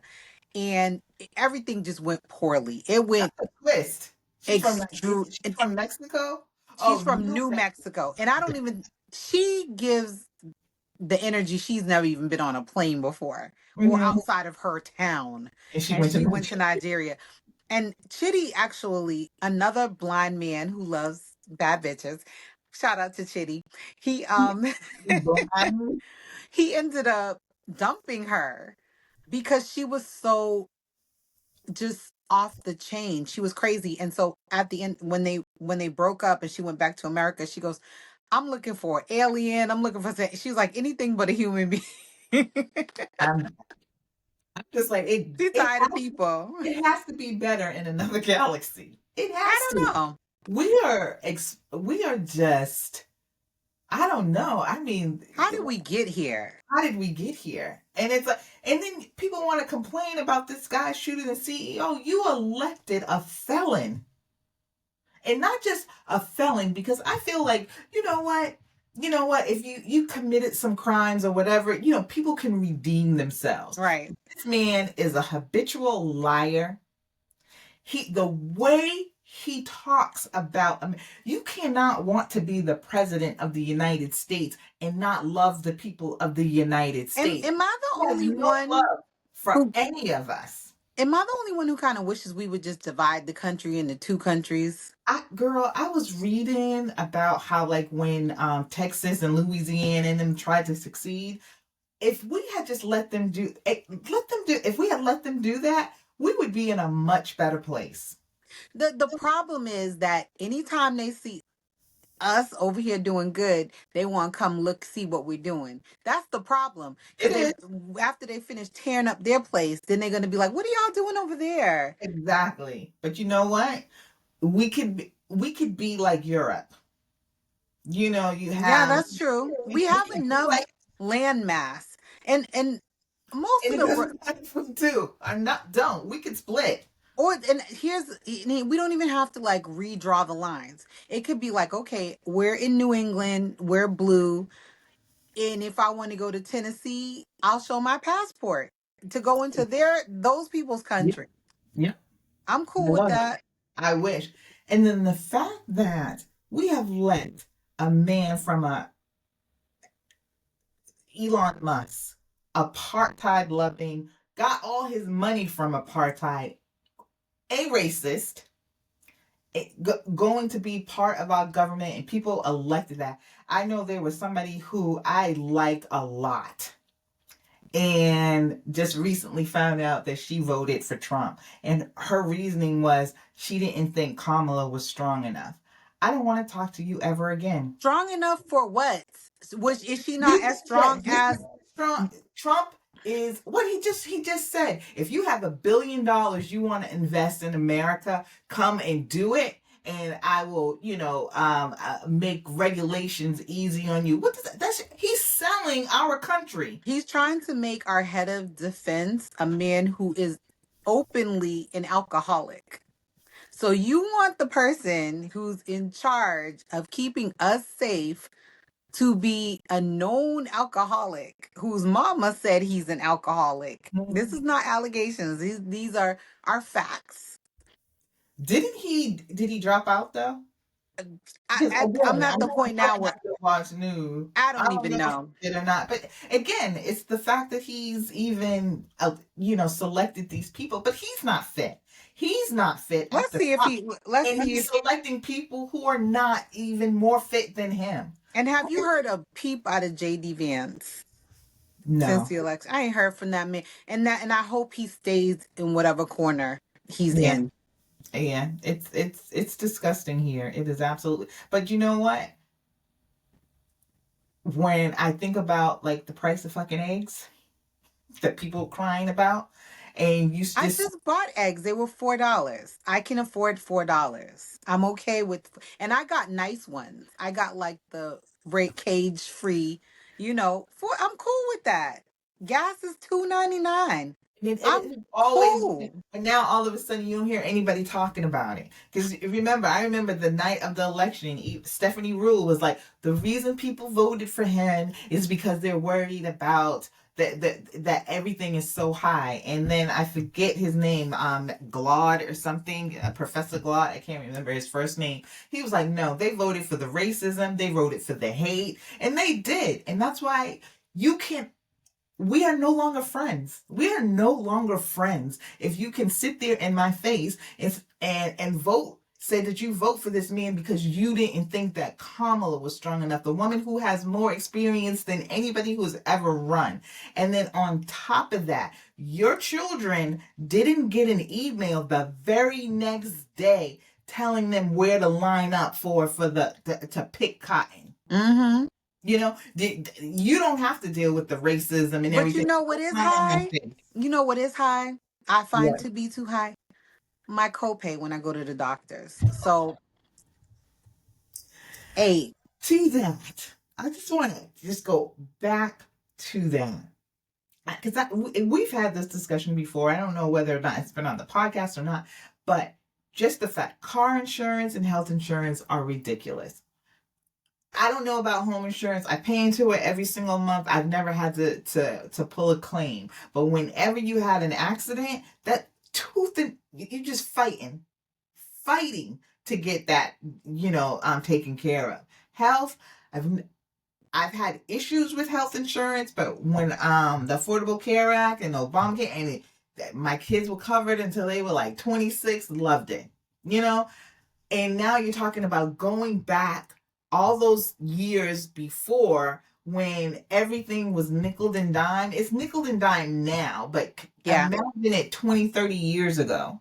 and everything just went poorly. It went Twist. She's from extreme. Mexico. She's Oh, from New Mexico. And I don't even, she gives the energy. She's never even been on a plane before or hmm outside of her town. And she And went to she went to Nigeria. Nigeria. And Chitty, actually, another blind man who loves bad bitches. Shout out to Chitty. He he ended up dumping her because she was so just off the chain. She was crazy. And so at the end, when they broke up and she went back to America, she goes, I'm looking for an alien. I'm looking for, she's like anything but a human being. I'm, I'm just like She's tired of people. it has to be better in another galaxy. It has I to. don't know. We are just I don't know. I mean, How did we get here? how did we get here? And it's like, and then people want to complain about this guy shooting the CEO. You elected a felon, and not just a felon, because I feel like you know what, if you committed some crimes or whatever, people can redeem themselves. Right. This man is a habitual liar. The way he talks about, I mean, you cannot want to be the president of the United States and not love the people of the United Am, States. am I He the has only no one love for who any of us. am I the only one who kind of wishes we would just divide the country into two countries? Girl, I was reading about how, like, when Texas and Louisiana and them tried to succeed, if we had just if we had let them do that, we would be in a much better place. The problem is that anytime they see us over here doing good, they want to come look, see what we're doing. That's the problem. It Because is. after they finish tearing up their place, then they're going to be like, what are y'all doing over there? Exactly. But you know what? We could be like Europe. You Yeah, have that's true. we We have could be enough like, land mass. And most and of it doesn't matter if we do or not don't. We could split. and we don't even have to like redraw the lines. It could be like, okay, we're in New England, we're blue, and if I want to go to Tennessee, I'll show my passport to go into those people's Yeah. country. Yeah. I'm I cool with love it. that. I wish. And then the fact that we have let a man from a Elon Musk, apartheid loving, got all his money from apartheid, a racist, going to be part of our government, and people elected that. I know there was somebody who I like a lot and just recently found out that she voted for Trump. And her reasoning was she didn't think Kamala was strong enough. I don't want to talk to you ever again. Strong enough for what? Which is she not You as said strong this is as Trump. Trump is what he just said. If you have $1 billion you want to invest in America, come and do it, and I will, make regulations easy on you. What does that? He's selling our country. he's trying to make our head of defense a man who is openly an alcoholic. So you want the person who's in charge of keeping us safe to be a known alcoholic whose mama said he's an alcoholic. This is not allegations. These are our facts. Didn't he? Did he drop out though? Because I'm again, at I the know point I now have where to watch news. I I don't don't even know if know. he did or not. But again, it's the fact that he's even, selected these people. But he's not fit. He's not fit at Let's the see if top, he let's and see he's if selecting people who are not even more fit than him. and have you heard a peep out of JD Vance since No. the election? I ain't heard from that man. And I hope he stays in whatever corner he's Yeah. in. Yeah. It's disgusting here. It is absolutely. But you know what? When I think about like the price of fucking eggs that people crying about, and you I just just bought eggs. They were $4. I can afford $4. I'm okay with, and I got nice ones. I got like the rate cage free, I'm cool with that. Gas is $2.99. it I'm has always been, cool. and now all of a sudden you don't hear anybody talking about it. Because I remember the night of the election, Stephanie Rule was like, the reason people voted for him is because they're worried about that everything is so high. And then I forget his name, Glaude or something, Professor Glaude. I can't remember his first name. He was like, no, they voted for the racism, they voted for the hate, and they did. And that's why you can't. We are no longer friends. We are no longer friends. If you can sit there in my face and vote, say that you vote for this man because you didn't think that Kamala was strong enough, the woman who has more experience than anybody who's ever run. And then on top of that, your children didn't get an email the very next day telling them where to line up for to pick cotton. Mm-hmm. You don't have to deal with the racism and But you everything. know what is Not in my high? face. You know what is high? I find Yeah. to be too high. My copay when I go to the doctors. So, hey, To that, I just want to just go back to that. Because we've had this discussion before. I don't know whether or not it's been on the podcast or not, but just the fact car insurance and health insurance are ridiculous. I don't know about home insurance. I pay into it every single month. I've never had to pull a claim. But whenever you had an accident, that tooth and you're just fighting to get that, taken care of. Health, I've I've had issues with health insurance, but when the Affordable Care Act and Obamacare my kids were covered until they were like 26, loved it. You know, and now you're talking about going back all those years before when everything was nickel and dime. It's nickel and dime now, but yeah. imagine it 20, 30 years ago.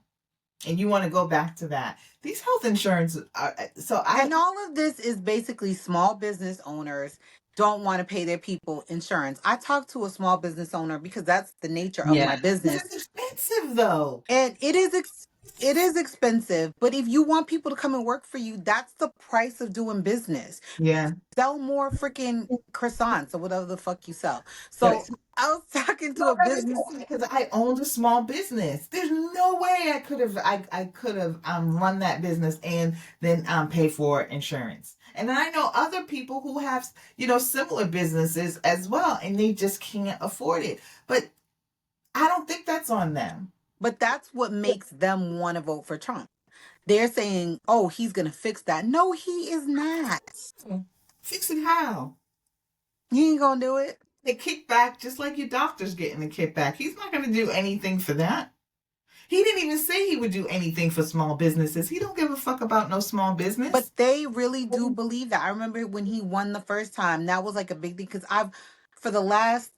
And you want to go back to that. These health insurance are And all of this is basically small business owners don't want to pay their people insurance. I talked to a small business owner because that's the nature of my yeah. Because business. it's expensive though. And it is expensive, but if you want people to come and work for you, that's the price of doing business. Yeah. Sell more freaking croissants or whatever the fuck you sell. So But I was talking to a business. because I owned a small business. There's no way I could have run that business and then pay for insurance. And I know other people who have similar businesses as well, and they just can't afford it. But I don't think that's on them. But that's what makes them want to vote for Trump. They're saying, oh, he's going to fix that. No, he is not. Fix it how? He ain't going to do it. The kickback, just like your doctor's getting a kickback. He's not going to do anything for that. He didn't even say he would do anything for small businesses. He don't give a fuck about no small business. But they really do believe that. I remember when he won the first time, that was like a big deal because for the last,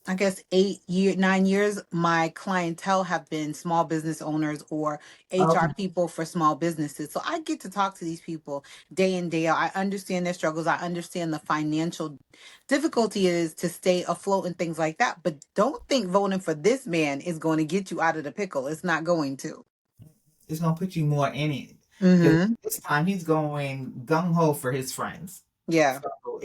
I guess 9 years, my clientele have been small business owners or HR Okay. people for small businesses. So I get to talk to these people day in, day out. I understand their struggles. I understand the financial difficulty it is to stay afloat and things like that. But don't think voting for this man is going to get you out of the pickle. It's not going to. It's gonna put you more in it. Because Mm-hmm. this time he's going gung ho for his friends. Yeah. So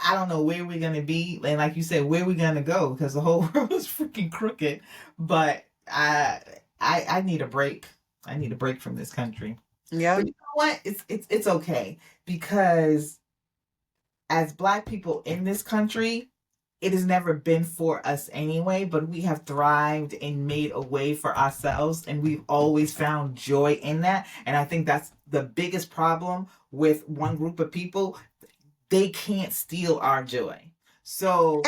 I don't know where we're gonna be, and like you said, where we're gonna go because the whole world is freaking crooked. But I need a break. I need a break from this country. Yeah. But you know what? It's okay because as Black people in this country, it has never been for us anyway, but we have thrived and made a way for ourselves, and we've always found joy in that. And I think that's the biggest problem with one group of people. They can't steal our joy. So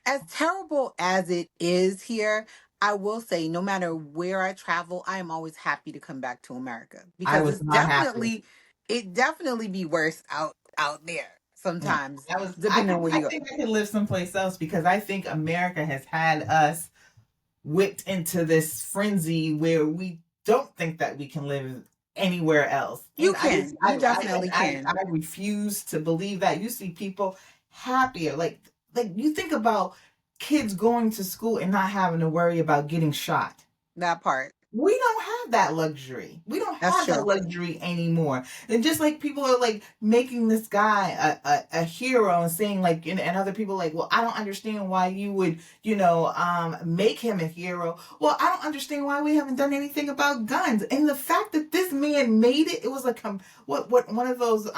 As terrible as it is here, I will say no matter where I travel, I am always happy to come back to America I because was not happy. it definitely be worse out there Yeah. sometimes, I depending on where you go. think I could live someplace else because I think America has had us whipped into this frenzy where we don't think that we can live anywhere else. You And can. You definitely can. I refuse to believe that. You see people happier. Like you think about kids going to school and not having to worry about getting shot. That part. We don't have that luxury. We don't That's have that true. luxury anymore. And just like people are like making this guy a hero and saying like, and other people like, well, I don't understand why you would, make him a hero. Well, I don't understand why we haven't done anything about guns. And the fact that this man made it, it was like, what, one of those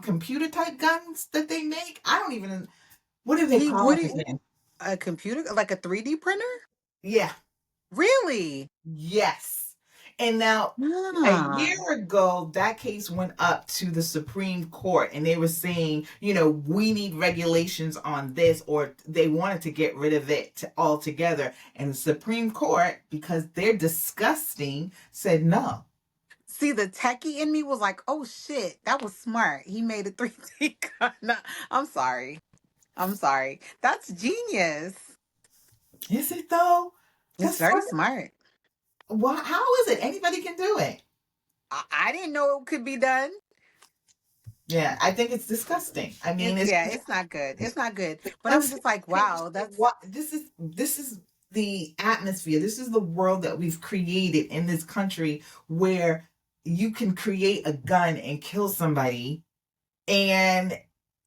computer type guns that they make. I don't even, what do they He call what it do again? A computer, like a 3D printer? Yeah. Really? Yes. And now, a Ah. year ago, that case went up to the Supreme Court, and they were saying, you know, we need regulations on this, or they wanted to get rid of it altogether. And the Supreme Court, because they're disgusting, said no. See, the techie in me was like, oh shit, that was smart. He made a 3D. No, I'm sorry. I'm sorry. That's genius. Is it though? It's That's very fun. smart. Why, how is it? Anybody can do it. I didn't know it could be done. Yeah, I think it's disgusting. I mean, It's it's yeah, it's not good. It's not good. But I'm this just like, wow, that's what this is the atmosphere. This is the world that we've created in this country where you can create a gun and kill somebody, and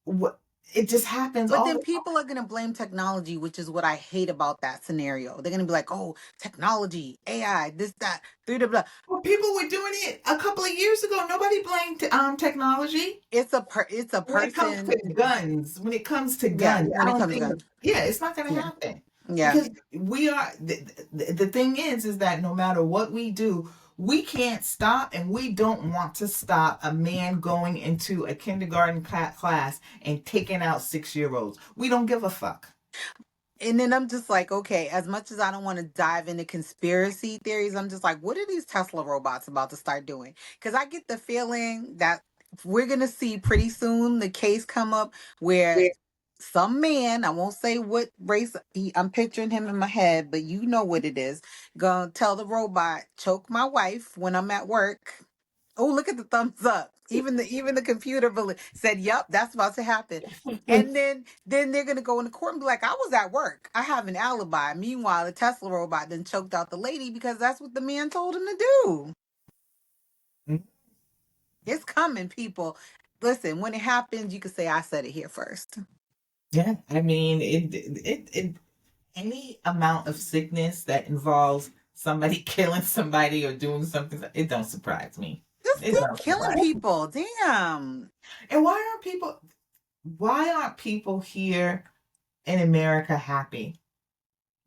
what it just happens but all then the people are gonna blame technology, which is what I hate about that scenario. They're gonna be like, oh, technology, AI, this, that, three, blah, blah. well, people were doing it a couple of years ago. Nobody blamed technology. It's a When it comes to person. guns, when it comes to Yeah, guns, I when it don't comes to think, gun. yeah, it's not going to Yeah. happen Yeah. because we are, the thing is that no matter what we do, we can't stop and we don't want to stop a man going into a kindergarten class and taking out 6-year-olds. We don't give a fuck. And then I'm just like, okay, as much as I don't want to dive into conspiracy theories, I'm just like, what are these Tesla robots about to start doing? Because I get the feeling that we're going to see pretty soon the case come up where some man, I won't say what race, I'm picturing him in my head, but you know what it is, gonna tell the robot, choke my wife when I'm at work. Oh, look at the thumbs up. Even the computer said, "Yep, that's about to happen." And then they're gonna go in the court and be like, "I was at work. I have an alibi." Meanwhile, the Tesla robot then choked out the lady because that's what the man told him to do. It's coming, people. Listen, when it happens, you can say I said it here first. Yeah, I mean, it any amount of sickness that involves somebody killing somebody or doing something, it don't surprise me. Just It keep don't killing surprise me. people. Damn. And why aren't people here in America happy?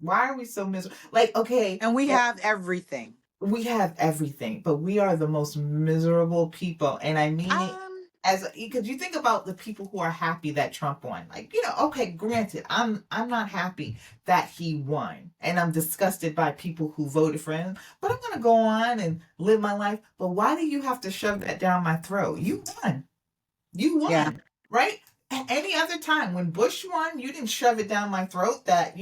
Why are we so miserable? Like, okay, And we have everything. we have everything, but we are the most miserable people. And I mean it Um, as because you think about the people who are happy that Trump won. Like, okay, granted, I'm not happy that he won. And I'm disgusted by people who voted for him. But I'm gonna go on and live my life. But why do you have to shove that down my throat? You won. You yeah. won, right? Any other time when Bush won, you didn't shove it down my throat that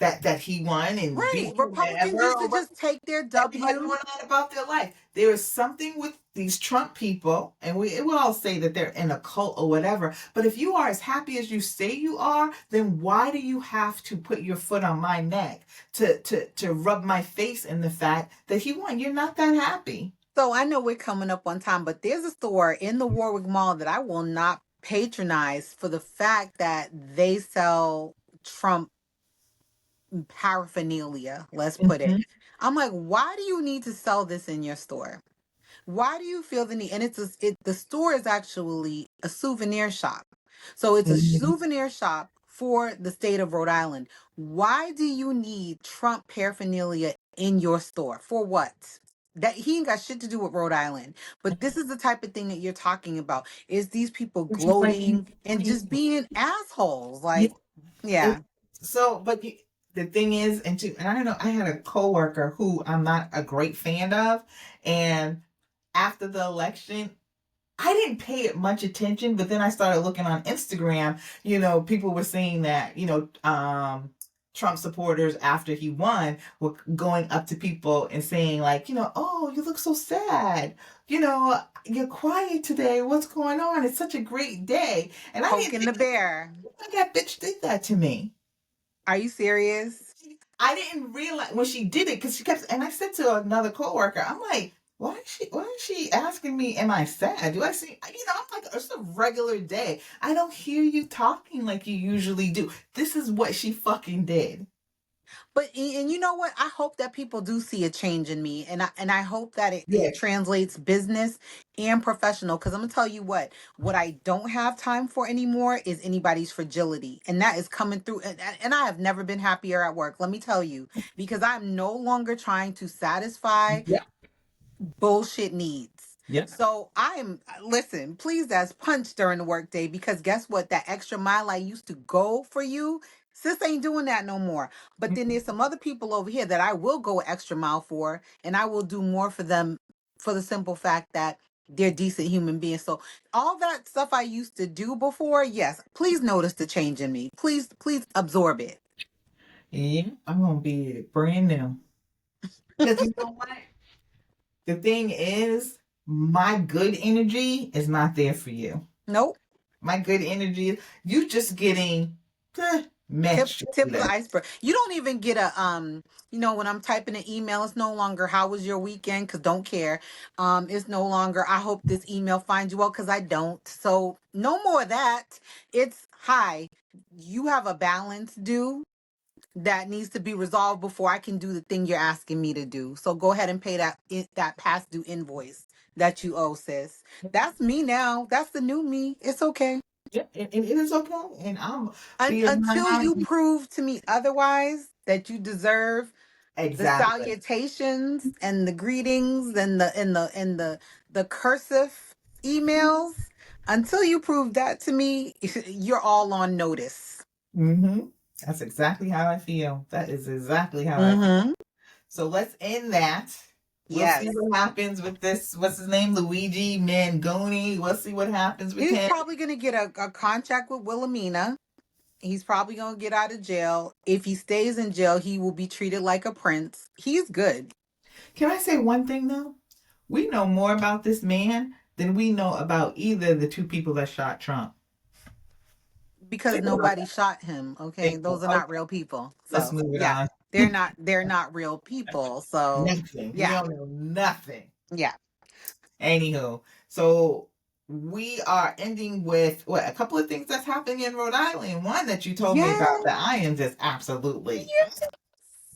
that he won and Right. be Republicans whatever used or to what. just take their Everybody W. went on about their life. There is something with these Trump people, and we all say that they're in a cult or whatever. But if you are as happy as you say you are, then why do you have to put your foot on my neck to rub my face in the fact that he won? You're not that happy. So I know we're coming up on time, but there's a store in the Warwick Mall that I will not patronize for the fact that they sell Trump paraphernalia, let's put it. Mhm. I'm like, why do you need to sell this in your store? Why do you feel the need? And the store is actually a souvenir shop. So it's a Mhm. souvenir shop for the state of Rhode Island. Why do you need Trump paraphernalia in your store? For what? That he ain't got shit to do with Rhode Island. But this is the type of thing that you're talking about. Is these people Which is like gloating and just being assholes? yeah. Like, And yeah. so, but the thing is, and I don't know, I had a coworker who I'm not a great fan of, and after the election, I didn't pay it much attention, but then I started looking on Instagram. People were saying that, Trump supporters after he won were going up to people and saying like, oh, you look so sad. You're quiet today. What's going on? It's such a great day. And I didn't Poking think the bear. that bitch did that to me. Are you serious? I didn't realize when she did it because she kept, and I said to another coworker, I'm like, why is she asking me, am I sad? Do I see, I'm like, it's a regular day. I don't hear you talking like you usually do. This is what she fucking did. But and you know what? I hope that people do see a change in me, and I hope that Yeah. it translates business and professional. Because I'm gonna tell you what I don't have time for anymore is anybody's fragility, and that is coming through. And I have never been happier at work. Let me tell you, because I'm no longer trying to satisfy Yep. bullshit needs. Yep. So I'm listen, please as punch during the workday because guess what? That extra mile I used to go for you, sis ain't doing that no more. But then there's some other people over here that I will go an extra mile for, and I will do more for them for the simple fact that they're decent human beings. So all that stuff I used to do before, yes, please notice the change in me. Please absorb it. Yeah. I'm gonna be brand new. Because you know what? The thing is, my good energy is not there for you. Nope. My good energy, you just getting Tip matched. tip of the iceberg. You don't even get a when I'm typing an email, it's no longer how was your weekend? Because don't care. It's no longer I hope this email finds you well because I don't. So no more of that. It's hi, you have a balance due that needs to be resolved before I can do the thing you're asking me to do. So go ahead and pay that past due invoice that you owe, sis. That's me now. That's the new me. It's okay. Yeah, and it is okay. And I'm being Until you my prove to me otherwise that you deserve the exactly. salutations and the greetings and the cursive emails, until you prove that to me, you're all on notice. Mm-hmm. That's exactly how I feel. That is exactly how I feel. Mm-hmm. So let's end that. We'll see Yes. what happens with this. What's his name? Luigi Mangoni. We'll see what happens with He's him. probably gonna get a contract with Wilhelmina. He's probably gonna get out of jail. If he stays in jail, he will be treated like a prince. He's good. Can I say one thing though? We know more about this man than we know about either of the two people that shot Trump. Because Think about nobody shot him. Okay, that. those are not Okay, real people. let's So move it yeah, on. they're not real people. So Nothing. We yeah, don't know nothing. yeah, Anywho, so we are ending with what a couple of things that's happening in Rhode Island. One that you told me about yeah. that I am just absolutely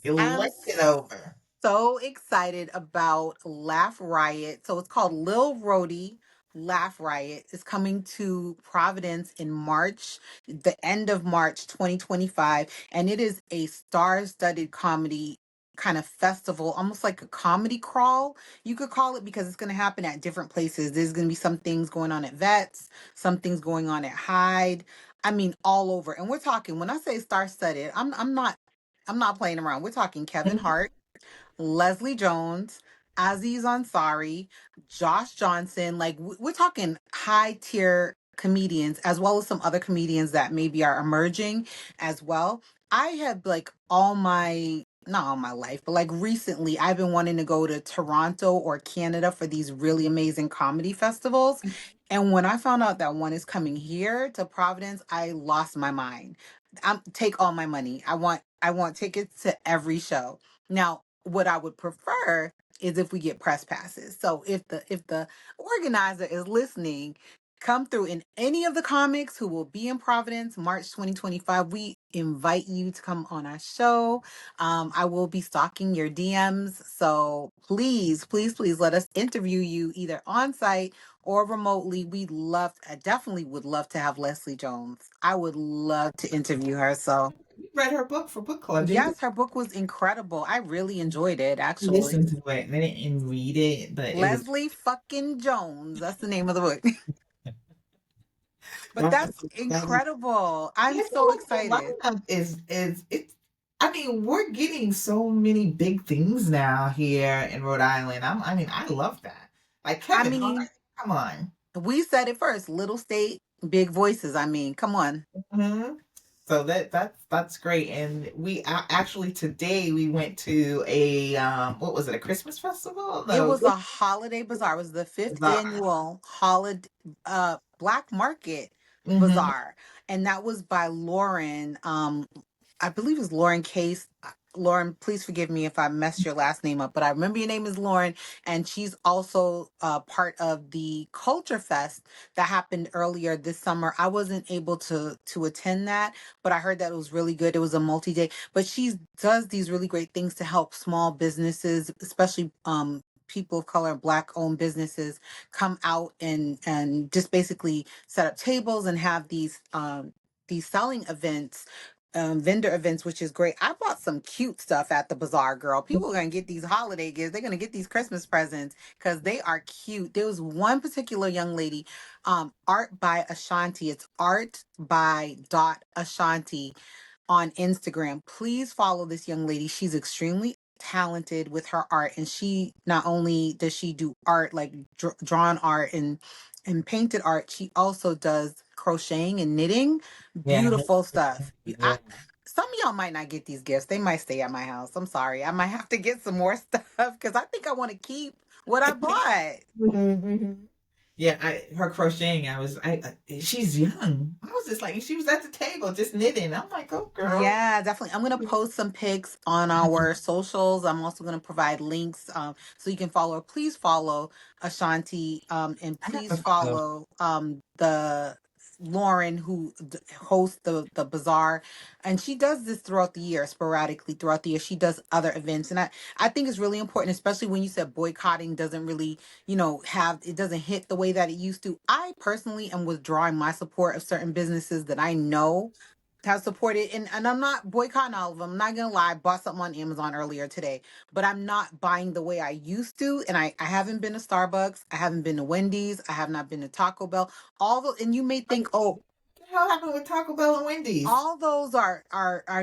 I'm elated over. so excited about Laugh Riot. So it's called Lil Rhodey Laugh Riot. It's coming to Providence in March, the end of March 2025. And it is a star-studded comedy kind of festival, almost like a comedy crawl, you could call it, because it's going to happen at different places. There's going to be some things going on at Vets, some things going on at Hyde. I mean, all over. And we're talking, when I say star-studded, I'm not playing around. We're talking Kevin Hart, Leslie Jones, Aziz Ansari, Josh Johnson. Like we're talking high tier comedians, as well as some other comedians that maybe are emerging as well. I have like not all my life, but like recently, I've been wanting to go to Toronto or Canada for these really amazing comedy festivals. And when I found out that one is coming here to Providence, I lost my mind. Take all my money. I want tickets to every show. Now, what I would prefer is if we get press passes. So if the organizer is listening, come through in any of the comics who will be in Providence March 2025. We invite you to come on our show. I will be stalking your DMs. So please, please, please let us interview you either on site or remotely. I definitely would love to have Leslie Jones. I would love to interview her. So You read her book for book club, didn't you? yes, her book was incredible. I really enjoyed it, actually. Listen to it. I didn't read it, but it was Leslie fucking Jones. That's the name of the book. But that, that's that is incredible. I'm yeah, so the excited. lineup is it's I mean, we're getting so many big things now here in Rhode Island. I mean, I love that. Like I Kevin Hart, mean, come on. we said it first. Little state, big voices. I mean, come on. Hmm. So that's great. And we actually today we went to a what was it, a Christmas festival? It No, was a holiday bazaar. It was the fifth annual holiday black market mm-hmm. bazaar. And that was by Lauren. I believe it was Lauren Case. Lauren, please forgive me if I messed your last name up, but I remember your name is Lauren, and she's also part of the Culture Fest that happened earlier this summer. I wasn't able to attend that, but I heard that it was really good. It was a multi-day, but she does these really great things to help small businesses, especially people of color, black owned businesses, come out and just basically set up tables and have these selling events, vendor events, which is great. I bought some cute stuff at the bazaar, girl. People are gonna get these holiday gifts. They're gonna get these Christmas presents because they are cute. There was one particular young lady, art by Ashanti. It's art by dot Ashanti on Instagram. Please follow this young lady. She's extremely talented with her art, and she not only does she do art like drawn art and painted art, she also does crocheting and knitting. Yeah. Beautiful stuff. Yeah. Some of y'all might not get these gifts. They might stay at my house. I'm sorry. I might have to get some more stuff because I think I want to keep what I bought. Mhm. Yeah, her crocheting. She's young. I was just like, she was at the table just knitting. I'm like, oh girl. Yeah, definitely. I'm gonna post some pics on our socials. I'm also gonna provide links, so you can follow her. Please follow Ashanti, and I have please to follow. follow the Lauren who hosts the bazaar, and she does this throughout the year, sporadically throughout the year. She does other events, and I think it's really important, especially when you said boycotting doesn't really, have it doesn't hit the way that it used to. I personally am withdrawing my support of certain businesses that I know have supported, and I'm not boycotting all of them. I'm not gonna lie, I bought something on Amazon earlier today, but I'm not buying the way I used to. And I haven't been to Starbucks, I haven't been to Wendy's, I have not been to Taco Bell. All the and you may think, oh, What the hell happened with Taco Bell and Wendy's? all those are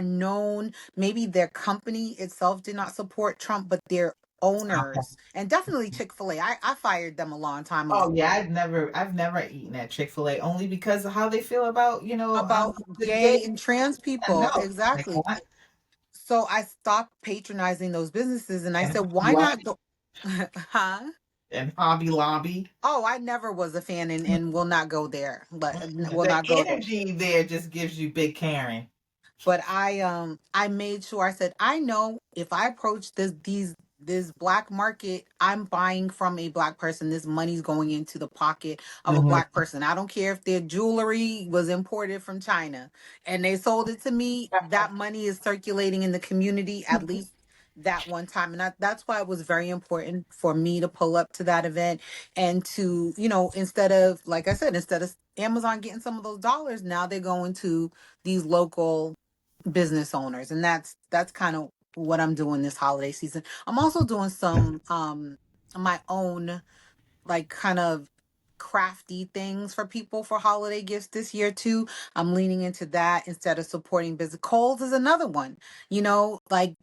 known. Maybe their company itself did not support Trump, but their Okay. owners, and definitely Chick-fil-A. I fired them a long time ago Oh yeah, I've never eaten at Chick-fil-A only because of how they feel about, about the gay. gay and trans I people. know. Like Exactly. what? So I stopped patronizing those businesses and I And said, Hobby why not Lobby go? Huh? and Hobby Lobby. Oh, I never was a fan and will not go there. Will The not go there. energy there just gives you big Karen. But I made sure I said, I know if I approach this black market, I'm buying from a black person. This money's going into the pocket of a Mhm. black person. I don't care if their jewelry was imported from China and they sold it to me. That money is circulating in the community at least that one time. And that's why it was very important for me to pull up to that event and to, instead of, like I said, instead of Amazon getting some of those dollars, now they're going to these local business owners, and that's kind of what I'm doing this holiday season. I'm also doing some my own, like, kind of crafty things for people for holiday gifts this year too. I'm leaning into that instead of supporting business. Kohl's is another one. Like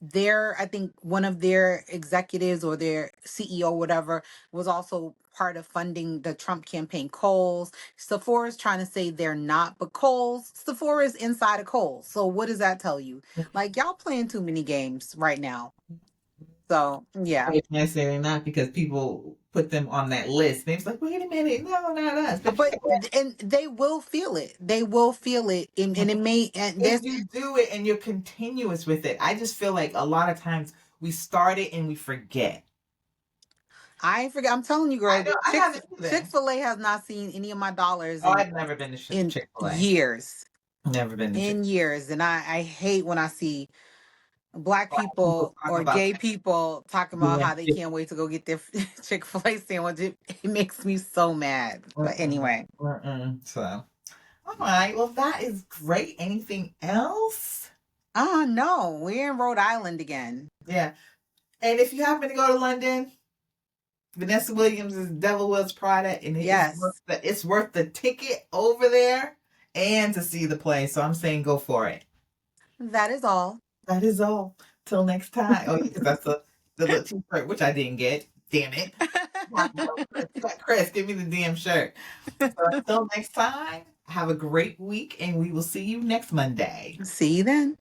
their I think one of their executives or their CEO, whatever, was also part of funding the Trump campaign. Kohl's, Sephora's trying to say they're not, but Sephora is inside of Kohl's. So what does that tell you? Like, y'all playing too many games right now. So yeah. It's necessarily not because people put them on that list. They was like, wait a minute, no, not us. But But and they will feel it. They will feel it, and it may. And if there's, you do it and you're continuous with it, I just feel like a lot of times we start it and we forget. I ain't forget. I'm telling you, I girl. know I haven't Chick either. Fil A has not seen any of my dollars Oh, I've never been to in Chick-fil-A. years, Never been to Chick. and I hate when I see black Black people people talk or about gay people talking about how they DMC. can't wait to go get their Chick-fil-A sandwich. It makes me so mad. But Mm-mm, anyway, mm-mm. So, all right. Well, that is great. Anything else? no, we're in Rhode Island again. Yeah. And if you happen to go to London, Vanessa Williams is Devil Wears Prada, and Yes, it's worth the ticket over there and to see the play. So I'm saying go for it. that is all. That is all. Till next time. Oh, because that's the little t-shirt, which I didn't get. Damn it. Chris, give me the damn shirt. So until next time, have a great week, and we will see you next Monday. See you then.